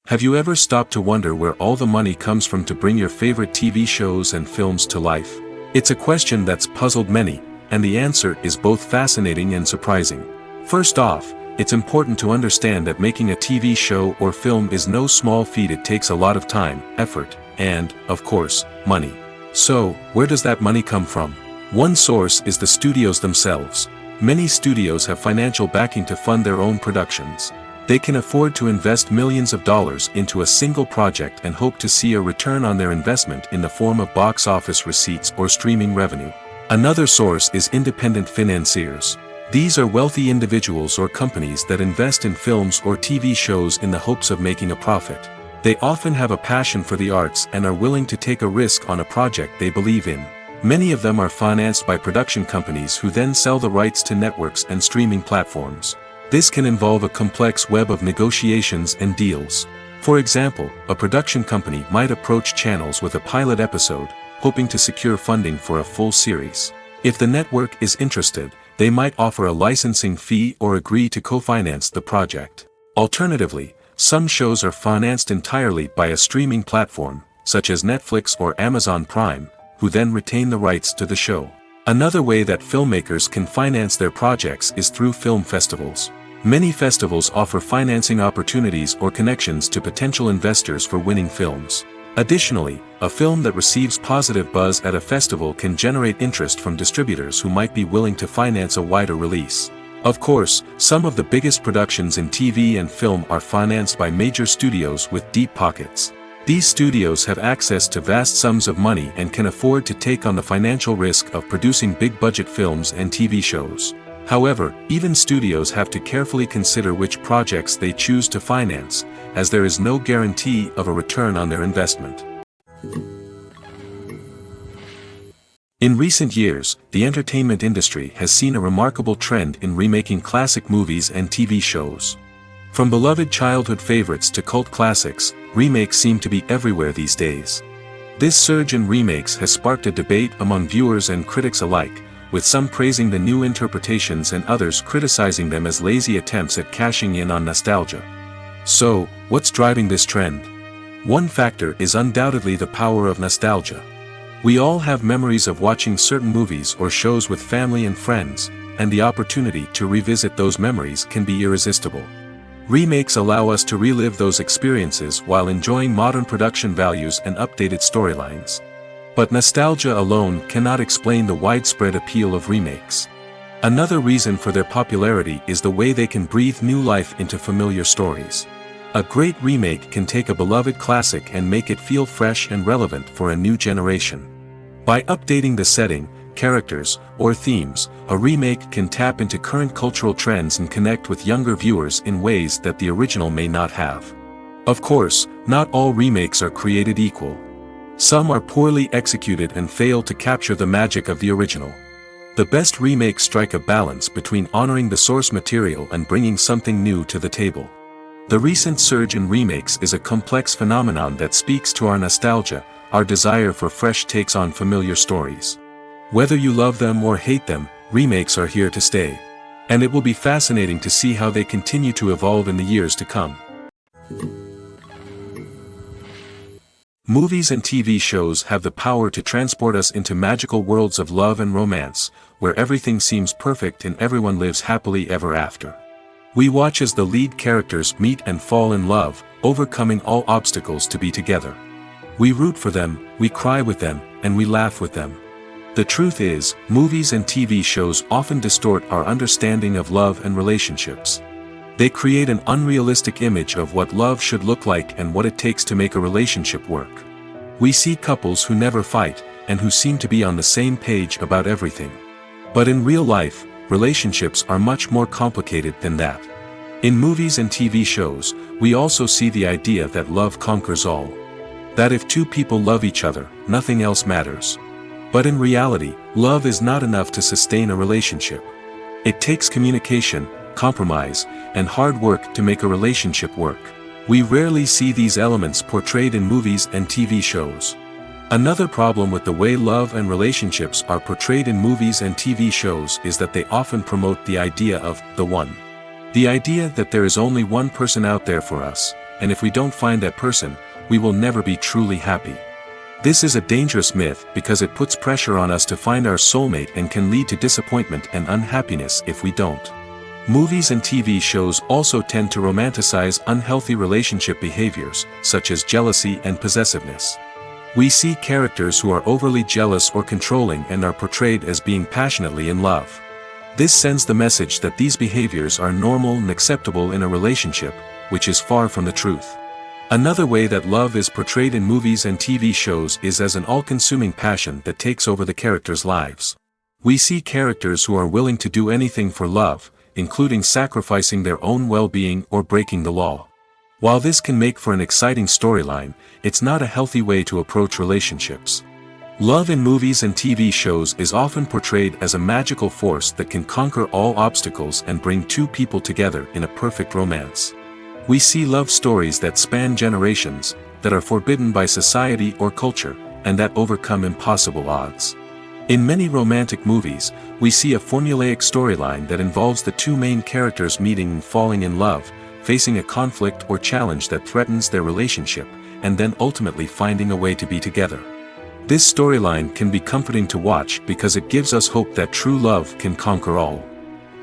Have you ever stopped to wonder where all the money comes from to bring your favorite TV shows and films to life? It's a question that's puzzled many, and the answer is both fascinating and surprising. First off, it's important to understand that making a TV show or film is no small feat. It takes a lot of time, effort, and, of course, money. So, where does that money come from? One source is the studios themselves. Many studios have financial backing to fund their own productions. They can afford to invest millions of dollars into a single project and hope to see a return on their investment in the form of box office receipts or streaming revenue. Another source is independent financiers. These are wealthy individuals or companies that invest in films or TV shows in the hopes of making a profit. They often have a passion for the arts and are willing to take a risk on a project they believe in. Many of them are financed by production companies who then sell the rights to networks and streaming platforms. This can involve a complex web of negotiations and deals. For example, a production company might approach channels with a pilot episode, hoping to secure funding for a full series. If the network is interested, they might offer a licensing fee or agree to co-finance the project. Alternatively, some shows are financed entirely by a streaming platform, such as Netflix or Amazon Prime, who then retain the rights to the show. Another way that filmmakers can finance their projects is through film festivals. Many festivals offer financing opportunities or connections to potential investors for winning films. Additionally, a film that receives positive buzz at a festival can generate interest from distributors who might be willing to finance a wider release. Of course, some of the biggest productions in TV and film are financed by major studios with deep pockets. These studios have access to vast sums of money and can afford to take on the financial risk of producing big-budget films and TV shows. However, even studios have to carefully consider which projects they choose to finance, as there is no guarantee of a return on their investment. In recent years, the entertainment industry has seen a remarkable trend in remaking classic movies and TV shows. From beloved childhood favorites to cult classics, remakes seem to be everywhere these days. This surge in remakes has sparked a debate among viewers and critics alike, with some praising the new interpretations and others criticizing them as lazy attempts at cashing in on nostalgia. So, what's driving this trend? One factor is undoubtedly the power of nostalgia. We all have memories of watching certain movies or shows with family and friends, and the opportunity to revisit those memories can be irresistible. Remakes allow us to relive those experiences while enjoying modern production values and updated storylines. But nostalgia alone cannot explain the widespread appeal of remakes. Another reason for their popularity is the way they can breathe new life into familiar stories. A great remake can take a beloved classic and make it feel fresh and relevant for a new generation. By updating the setting, characters, or themes, a remake can tap into current cultural trends and connect with younger viewers in ways that the original may not have. Of course, not all remakes are created equal. Some are poorly executed and fail to capture the magic of the original. The best remakes strike a balance between honoring the source material and bringing something new to the table. The recent surge in remakes is a complex phenomenon that speaks to our nostalgia, our desire for fresh takes on familiar stories. Whether you love them or hate them, remakes are here to stay. And it will be fascinating to see how they continue to evolve in the years to come. Movies and TV shows have the power to transport us into magical worlds of love and romance, where everything seems perfect and everyone lives happily ever after. We watch as the lead characters meet and fall in love, overcoming all obstacles to be together. We root for them, we cry with them, and we laugh with them. The truth is, movies and TV shows often distort our understanding of love and relationships. They create an unrealistic image of what love should look like and what it takes to make a relationship work. We see couples who never fight, and who seem to be on the same page about everything. But in real life, relationships are much more complicated than that. In movies and TV shows, we also see the idea that love conquers all. That if two people love each other, nothing else matters. But in reality, love is not enough to sustain a relationship. It takes communication, compromise, and hard work to make a relationship work. We rarely see these elements portrayed in movies and TV shows. Another problem with the way love and relationships are portrayed in movies and TV shows is that they often promote the idea of the one. The idea that there is only one person out there for us, and if we don't find that person, we will never be truly happy. This is a dangerous myth because it puts pressure on us to find our soulmate and can lead to disappointment and unhappiness if we don't. Movies and TV shows also tend to romanticize unhealthy relationship behaviors, such as jealousy and possessiveness. We see characters who are overly jealous or controlling and are portrayed as being passionately in love. This sends the message that these behaviors are normal and acceptable in a relationship, which is far from the truth. Another way that love is portrayed in movies and TV shows is as an all-consuming passion that takes over the characters' lives. We see characters who are willing to do anything for love, including sacrificing their own well-being or breaking the law. While this can make for an exciting storyline, it's not a healthy way to approach relationships. Love in movies and TV shows is often portrayed as a magical force that can conquer all obstacles and bring two people together in a perfect romance. We see love stories that span generations, that are forbidden by society or culture, and that overcome impossible odds. In many romantic movies, we see a formulaic storyline that involves the two main characters meeting and falling in love, facing a conflict or challenge that threatens their relationship, and then ultimately finding a way to be together. This storyline can be comforting to watch because it gives us hope that true love can conquer all.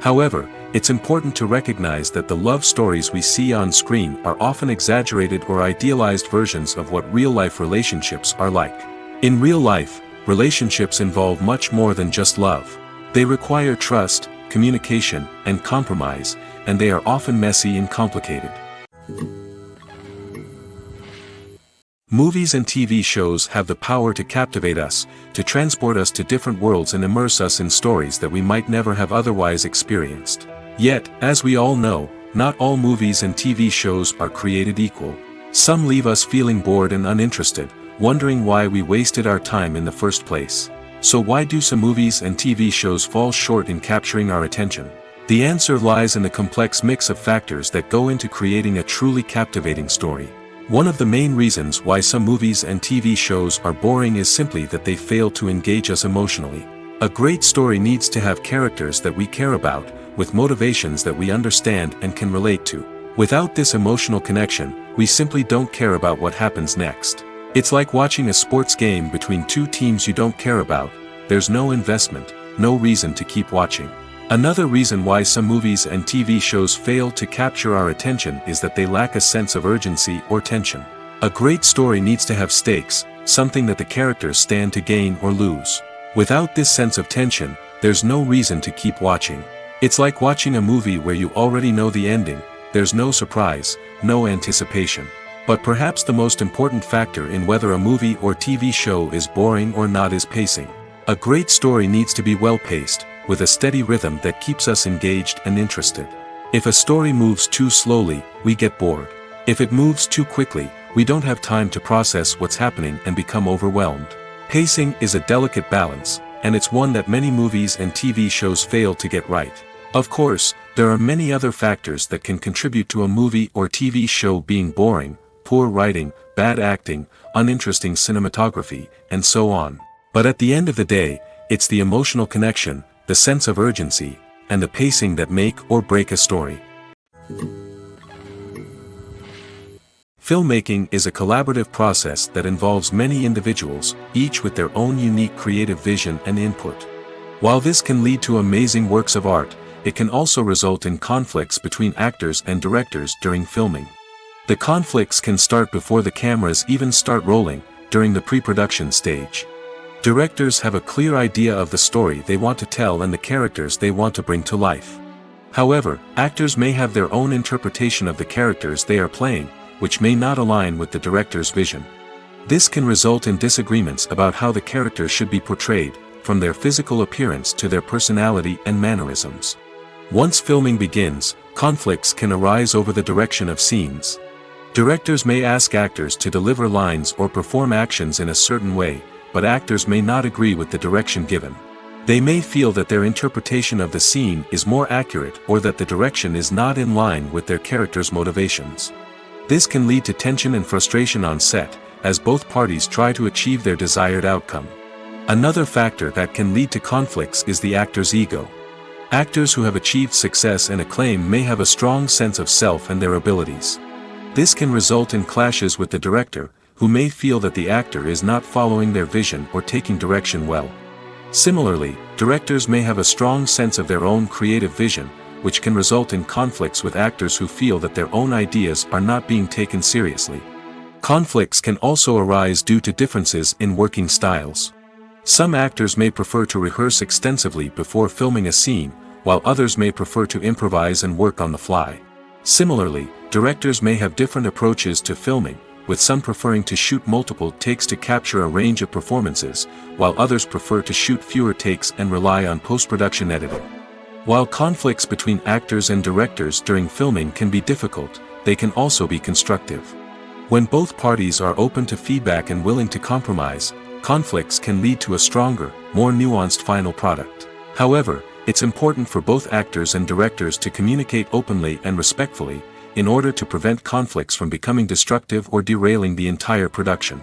However, it's important to recognize that the love stories we see on screen are often exaggerated or idealized versions of what real-life relationships are like. In real life, relationships involve much more than just love. They require trust, communication, and compromise, and they are often messy and complicated. Movies and TV shows have the power to captivate us, to transport us to different worlds and immerse us in stories that we might never have otherwise experienced. Yet, as we all know, not all movies and TV shows are created equal. Some leave us feeling bored and uninterested, wondering why we wasted our time in the first place. So why do some movies and TV shows fall short in capturing our attention? The answer lies in the complex mix of factors that go into creating a truly captivating story. One of the main reasons why some movies and TV shows are boring is simply that they fail to engage us emotionally. A great story needs to have characters that we care about, with motivations that we understand and can relate to. Without this emotional connection, we simply don't care about what happens next. It's like watching a sports game between two teams you don't care about. There's no investment, no reason to keep watching. Another reason why some movies and TV shows fail to capture our attention is that they lack a sense of urgency or tension. A great story needs to have stakes, something that the characters stand to gain or lose. Without this sense of tension, there's no reason to keep watching. It's like watching a movie where you already know the ending. There's no surprise, no anticipation. But perhaps the most important factor in whether a movie or TV show is boring or not is pacing. A great story needs to be well-paced, with a steady rhythm that keeps us engaged and interested. If a story moves too slowly, we get bored. If it moves too quickly, we don't have time to process what's happening and become overwhelmed. Pacing is a delicate balance, and it's one that many movies and TV shows fail to get right. Of course, there are many other factors that can contribute to a movie or TV show being boring: poor writing, bad acting, uninteresting cinematography, and so on. But at the end of the day, it's the emotional connection, the sense of urgency, and the pacing that make or break a story. Filmmaking is a collaborative process that involves many individuals, each with their own unique creative vision and input. While this can lead to amazing works of art, it can also result in conflicts between actors and directors during filming. The conflicts can start before the cameras even start rolling, during the pre-production stage. Directors have a clear idea of the story they want to tell and the characters they want to bring to life. However, actors may have their own interpretation of the characters they are playing, which may not align with the director's vision. This can result in disagreements about how the characters should be portrayed, from their physical appearance to their personality and mannerisms. Once filming begins, conflicts can arise over the direction of scenes. Directors may ask actors to deliver lines or perform actions in a certain way, but actors may not agree with the direction given. They may feel that their interpretation of the scene is more accurate or that the direction is not in line with their character's motivations. This can lead to tension and frustration on set, as both parties try to achieve their desired outcome. Another factor that can lead to conflicts is the actor's ego. Actors who have achieved success and acclaim may have a strong sense of self and their abilities. This can result in clashes with the director, who may feel that the actor is not following their vision or taking direction well. Similarly, directors may have a strong sense of their own creative vision, which can result in conflicts with actors who feel that their own ideas are not being taken seriously. Conflicts can also arise due to differences in working styles. Some actors may prefer to rehearse extensively before filming a scene, while others may prefer to improvise and work on the fly. Similarly, directors may have different approaches to filming, with some preferring to shoot multiple takes to capture a range of performances, while others prefer to shoot fewer takes and rely on post-production editing. While conflicts between actors and directors during filming can be difficult, they can also be constructive. When both parties are open to feedback and willing to compromise, conflicts can lead to a stronger, more nuanced final product. However, it's important for both actors and directors to communicate openly and respectfully, in order to prevent conflicts from becoming destructive or derailing the entire production.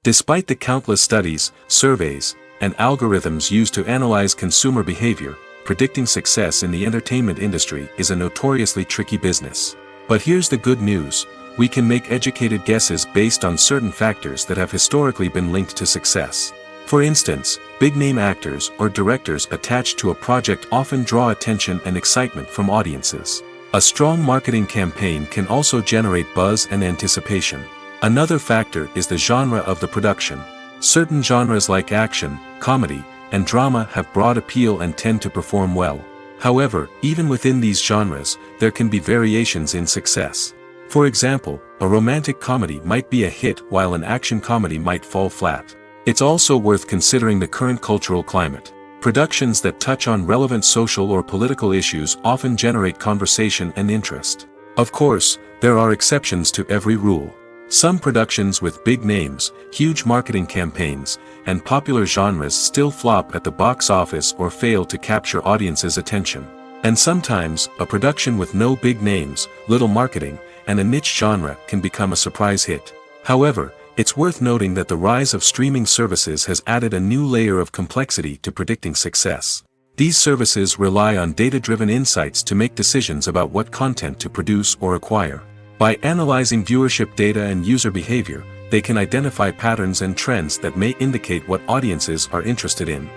Despite the countless studies, surveys, and algorithms used to analyze consumer behavior, predicting success in the entertainment industry is a notoriously tricky business. But here's the good news: we can make educated guesses based on certain factors that have historically been linked to success. For instance, big-name actors or directors attached to a project often draw attention and excitement from audiences. A strong marketing campaign can also generate buzz and anticipation. Another factor is the genre of the production. Certain genres like action, comedy, and drama have broad appeal and tend to perform well. However, even within these genres, there can be variations in success. For example, a romantic comedy might be a hit while an action comedy might fall flat. It's also worth considering the current cultural climate. Productions that touch on relevant social or political issues often generate conversation and interest. Of course, there are exceptions to every rule. Some productions with big names, huge marketing campaigns, and popular genres still flop at the box office or fail to capture audiences' attention. And sometimes, a production with no big names, little marketing, and a niche genre can become a surprise hit. However, it's worth noting that the rise of streaming services has added a new layer of complexity to predicting success. These services rely on data-driven insights to make decisions about what content to produce or acquire. By analyzing viewership data and user behavior, they can identify patterns and trends that may indicate what audiences are interested in.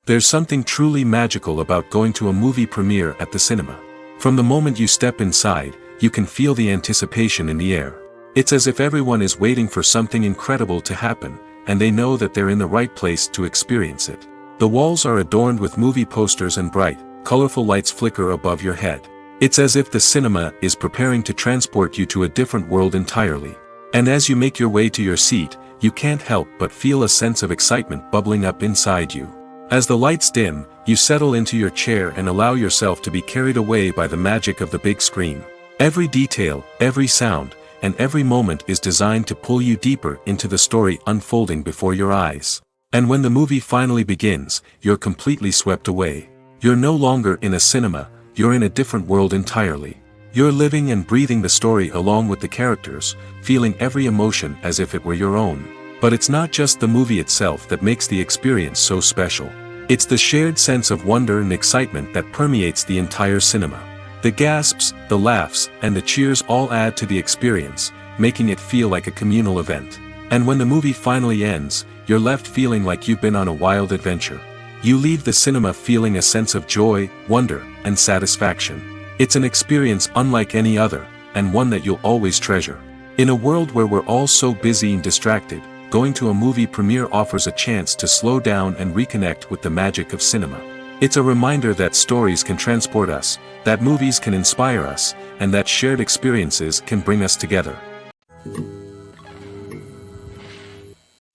There's something truly magical about going to a movie premiere at the cinema. From the moment you step inside, you can feel the anticipation in the air. It's as if everyone is waiting for something incredible to happen, and they know that they're in the right place to experience it. The walls are adorned with movie posters and bright, colorful lights flicker above your head. It's as if the cinema is preparing to transport you to a different world entirely. And as you make your way to your seat, you can't help but feel a sense of excitement bubbling up inside you. As the lights dim, you settle into your chair and allow yourself to be carried away by the magic of the big screen. Every detail, every sound, and every moment is designed to pull you deeper into the story unfolding before your eyes. And when the movie finally begins, you're completely swept away. You're no longer in a cinema, you're in a different world entirely. You're living and breathing the story along with the characters, feeling every emotion as if it were your own. But it's not just the movie itself that makes the experience so special. It's the shared sense of wonder and excitement that permeates the entire cinema. The gasps, the laughs, and the cheers all add to the experience, making it feel like a communal event. And when the movie finally ends, you're left feeling like you've been on a wild adventure. You leave the cinema feeling a sense of joy, wonder, and satisfaction. It's an experience unlike any other, and one that you'll always treasure. In a world where we're all so busy and distracted, going to a movie premiere offers a chance to slow down and reconnect with the magic of cinema. It's a reminder that stories can transport us, that movies can inspire us, and that shared experiences can bring us together.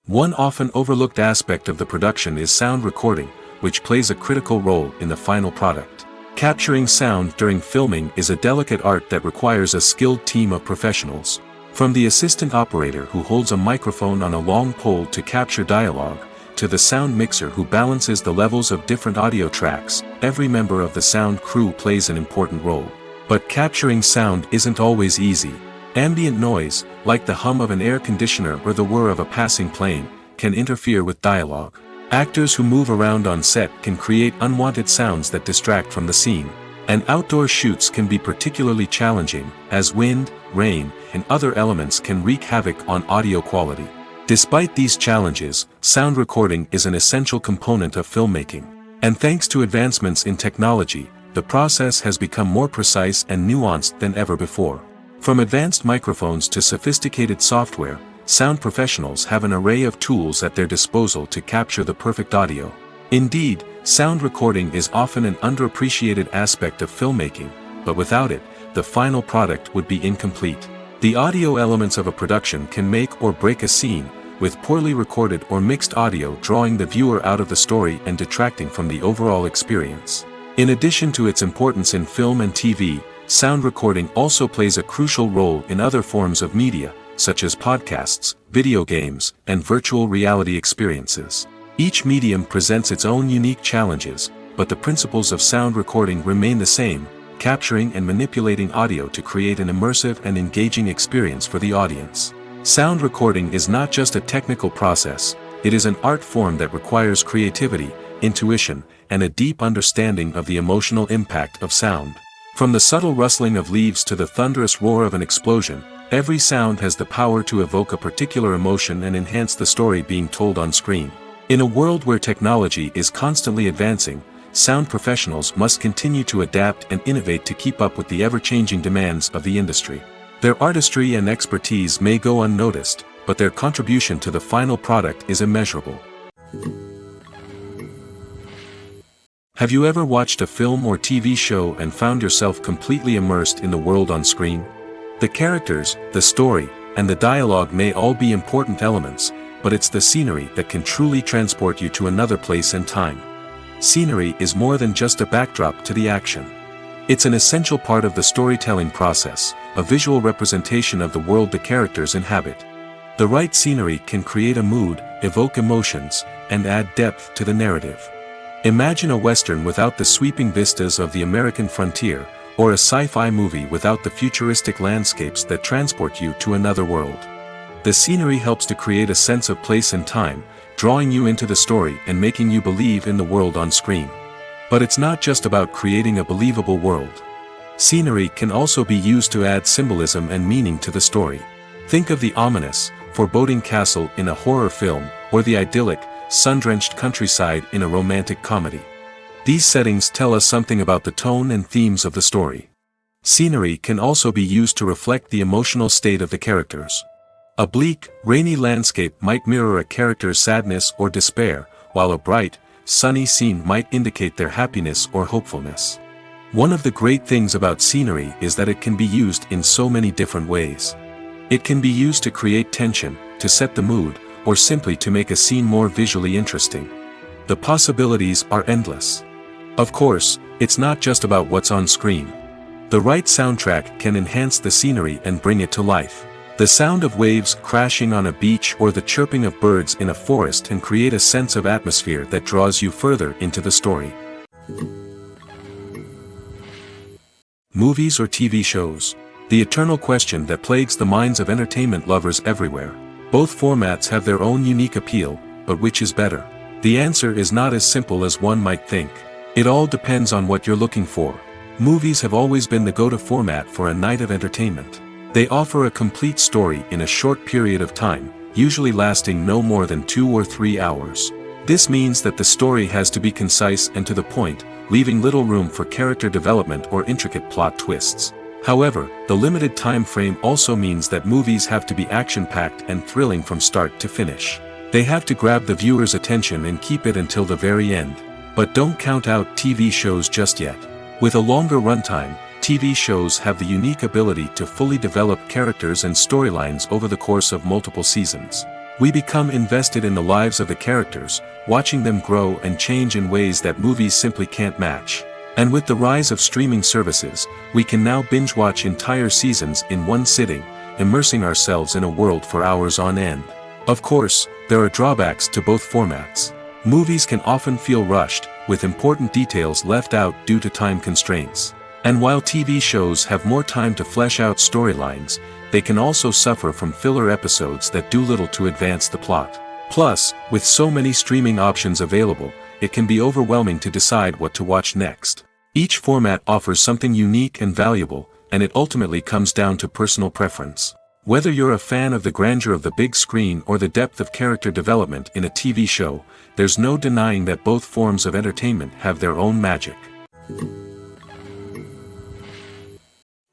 One often overlooked aspect of the production is sound recording, which plays a critical role in the final product. Capturing sound during filming is a delicate art that requires a skilled team of professionals. From the assistant operator who holds a microphone on a long pole to capture dialogue, to the sound mixer who balances the levels of different audio tracks, every member of the sound crew plays an important role. But capturing sound isn't always easy. Ambient noise, like the hum of an air conditioner or the whir of a passing plane, can interfere with dialogue. Actors who move around on set can create unwanted sounds that distract from the scene. And outdoor shoots can be particularly challenging, as wind, rain, and other elements can wreak havoc on audio quality. Despite these challenges, sound recording is an essential component of filmmaking. And thanks to advancements in technology, the process has become more precise and nuanced than ever before. From advanced microphones to sophisticated software, sound professionals have an array of tools at their disposal to capture the perfect audio. Indeed, sound recording is often an underappreciated aspect of filmmaking, but without it, the final product would be incomplete. The audio elements of a production can make or break a scene, with poorly recorded or mixed audio drawing the viewer out of the story and detracting from the overall experience. In addition to its importance in film and TV, sound recording also plays a crucial role in other forms of media, such as podcasts, video games, and virtual reality experiences. Each medium presents its own unique challenges, but the principles of sound recording remain the same, capturing and manipulating audio to create an immersive and engaging experience for the audience. Sound recording is not just a technical process, it is an art form that requires creativity, intuition, and a deep understanding of the emotional impact of sound. From the subtle rustling of leaves to the thunderous roar of an explosion, every sound has the power to evoke a particular emotion and enhance the story being told on screen. In a world where technology is constantly advancing, sound professionals must continue to adapt and innovate to keep up with the ever-changing demands of the industry. Their artistry and expertise may go unnoticed, but their contribution to the final product is immeasurable. Have you ever watched a film or TV show and found yourself completely immersed in the world on screen? The characters, the story, and the dialogue may all be important elements, but it's the scenery that can truly transport you to another place and time. Scenery is more than just a backdrop to the action. It's an essential part of the storytelling process, a visual representation of the world the characters inhabit. The right scenery can create a mood, evoke emotions, and add depth to the narrative. Imagine a western without the sweeping vistas of the American frontier, or a sci-fi movie without the futuristic landscapes that transport you to another world. The scenery helps to create a sense of place and time, drawing you into the story and making you believe in the world on screen. But it's not just about creating a believable world. Scenery can also be used to add symbolism and meaning to the story. Think of the ominous, foreboding castle in a horror film, or the idyllic, sun-drenched countryside in a romantic comedy. These settings tell us something about the tone and themes of the story. Scenery can also be used to reflect the emotional state of the characters. A bleak, rainy landscape might mirror a character's sadness or despair, while a bright, sunny scene might indicate their happiness or hopefulness. One of the great things about scenery is that it can be used in so many different ways. It can be used to create tension, to set the mood, or simply to make a scene more visually interesting. The possibilities are endless. Of course, it's not just about what's on screen. The right soundtrack can enhance the scenery and bring it to life. The sound of waves crashing on a beach or the chirping of birds in a forest can create a sense of atmosphere that draws you further into the story. Movies or TV shows? The eternal question that plagues the minds of entertainment lovers everywhere. Both formats have their own unique appeal, but which is better? The answer is not as simple as one might think. It all depends on what you're looking for. Movies have always been the go-to format for a night of entertainment. They offer a complete story in a short period of time, usually lasting no more than 2 or 3 hours. This means that the story has to be concise and to the point, leaving little room for character development or intricate plot twists. However, the limited time frame also means that movies have to be action-packed and thrilling from start to finish. They have to grab the viewer's attention and keep it until the very end. But don't count out TV shows just yet. With a longer runtime, TV shows have the unique ability to fully develop characters and storylines over the course of multiple seasons. We become invested in the lives of the characters, watching them grow and change in ways that movies simply can't match. And with the rise of streaming services, we can now binge-watch entire seasons in one sitting, immersing ourselves in a world for hours on end. Of course, there are drawbacks to both formats. Movies can often feel rushed, with important details left out due to time constraints. And while TV shows have more time to flesh out storylines, they can also suffer from filler episodes that do little to advance the plot. Plus, with so many streaming options available, it can be overwhelming to decide what to watch next. Each format offers something unique and valuable, and it ultimately comes down to personal preference. Whether you're a fan of the grandeur of the big screen or the depth of character development in a TV show, there's no denying that both forms of entertainment have their own magic.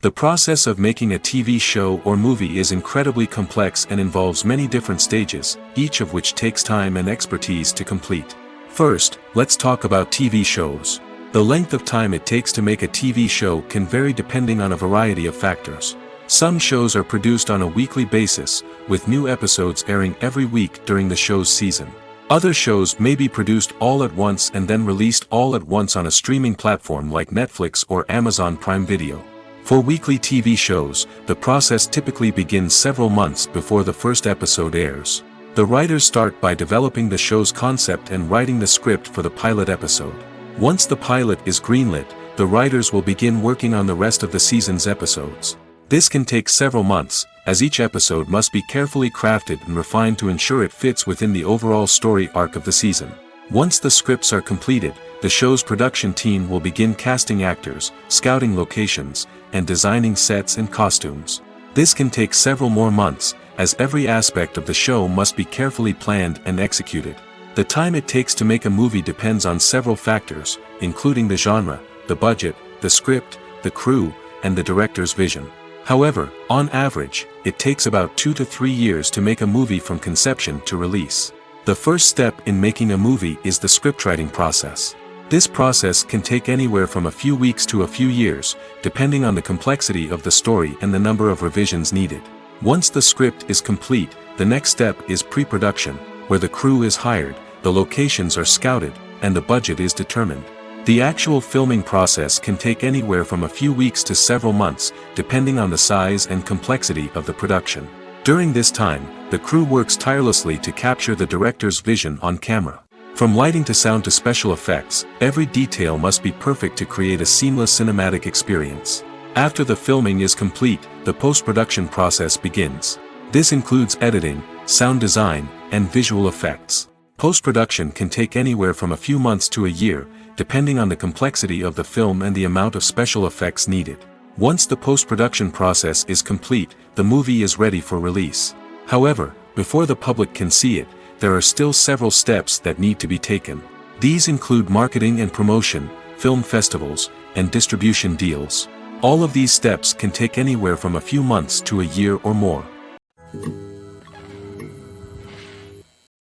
The process of making a TV show or movie is incredibly complex and involves many different stages, each of which takes time and expertise to complete. First, let's talk about TV shows. The length of time it takes to make a TV show can vary depending on a variety of factors. Some shows are produced on a weekly basis, with new episodes airing every week during the show's season. Other shows may be produced all at once and then released all at once on a streaming platform like Netflix or Amazon Prime Video. For weekly TV shows, the process typically begins several months before the first episode airs. The writers start by developing the show's concept and writing the script for the pilot episode. Once the pilot is greenlit, the writers will begin working on the rest of the season's episodes. This can take several months, as each episode must be carefully crafted and refined to ensure it fits within the overall story arc of the season. Once the scripts are completed, the show's production team will begin casting actors, scouting locations, and designing sets and costumes. This can take several more months, as every aspect of the show must be carefully planned and executed. The time it takes to make a movie depends on several factors, including the genre, the budget, the script, the crew, and the director's vision. However, on average, it takes about 2 to 3 years to make a movie from conception to release. The first step in making a movie is the scriptwriting process. This process can take anywhere from a few weeks to a few years, depending on the complexity of the story and the number of revisions needed. Once the script is complete, the next step is pre-production, where the crew is hired, the locations are scouted, and the budget is determined. The actual filming process can take anywhere from a few weeks to several months, depending on the size and complexity of the production. During this time, the crew works tirelessly to capture the director's vision on camera. From lighting to sound to special effects, every detail must be perfect to create a seamless cinematic experience. After the filming is complete, the post-production process begins. This includes editing, sound design, and visual effects. Post-production can take anywhere from a few months to a year, depending on the complexity of the film and the amount of special effects needed. Once the post-production process is complete, the movie is ready for release. However, before the public can see it, there are still several steps that need to be taken. These include marketing and promotion, film festivals, and distribution deals. All of these steps can take anywhere from a few months to a year or more.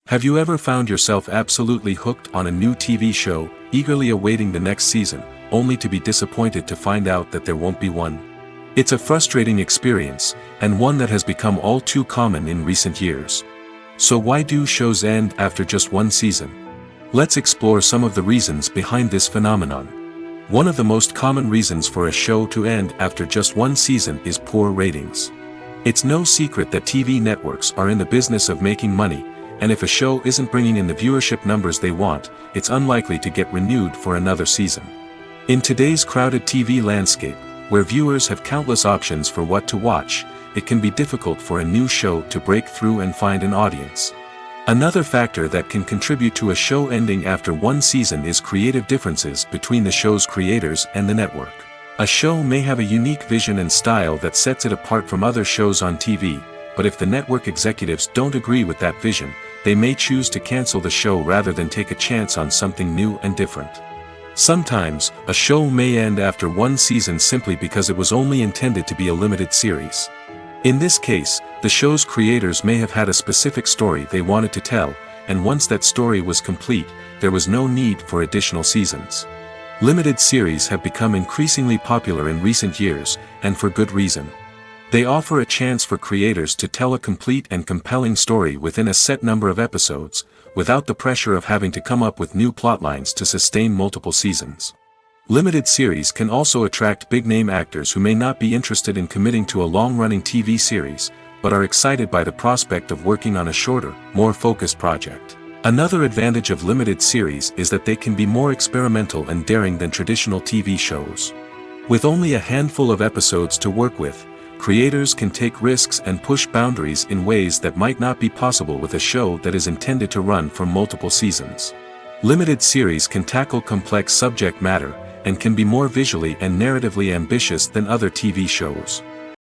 Have you ever found yourself absolutely hooked on a new TV show, eagerly awaiting the next season, only to be disappointed to find out that there won't be one? It's a frustrating experience, and one that has become all too common in recent years. So why do shows end after just one season? Let's explore some of the reasons behind this phenomenon. One of the most common reasons for a show to end after just one season is poor ratings. It's no secret that TV networks are in the business of making money, and if a show isn't bringing in the viewership numbers they want, it's unlikely to get renewed for another season. In today's crowded TV landscape, where viewers have countless options for what to watch, it can be difficult for a new show to break through and find an audience. Another factor that can contribute to a show ending after one season is creative differences between the show's creators and the network. A show may have a unique vision and style that sets it apart from other shows on TV, but if the network executives don't agree with that vision, they may choose to cancel the show rather than take a chance on something new and different. Sometimes, a show may end after one season simply because it was only intended to be a limited series. In this case, the show's creators may have had a specific story they wanted to tell, and once that story was complete, there was no need for additional seasons. Limited series have become increasingly popular in recent years, and for good reason. They offer a chance for creators to tell a complete and compelling story within a set number of episodes, without the pressure of having to come up with new plotlines to sustain multiple seasons. Limited series can also attract big-name actors who may not be interested in committing to a long-running TV series, but are excited by the prospect of working on a shorter, more focused project. Another advantage of limited series is that they can be more experimental and daring than traditional TV shows. With only a handful of episodes to work with, creators can take risks and push boundaries in ways that might not be possible with a show that is intended to run for multiple seasons. Limited series can tackle complex subject matter, and can be more visually and narratively ambitious than other TV shows.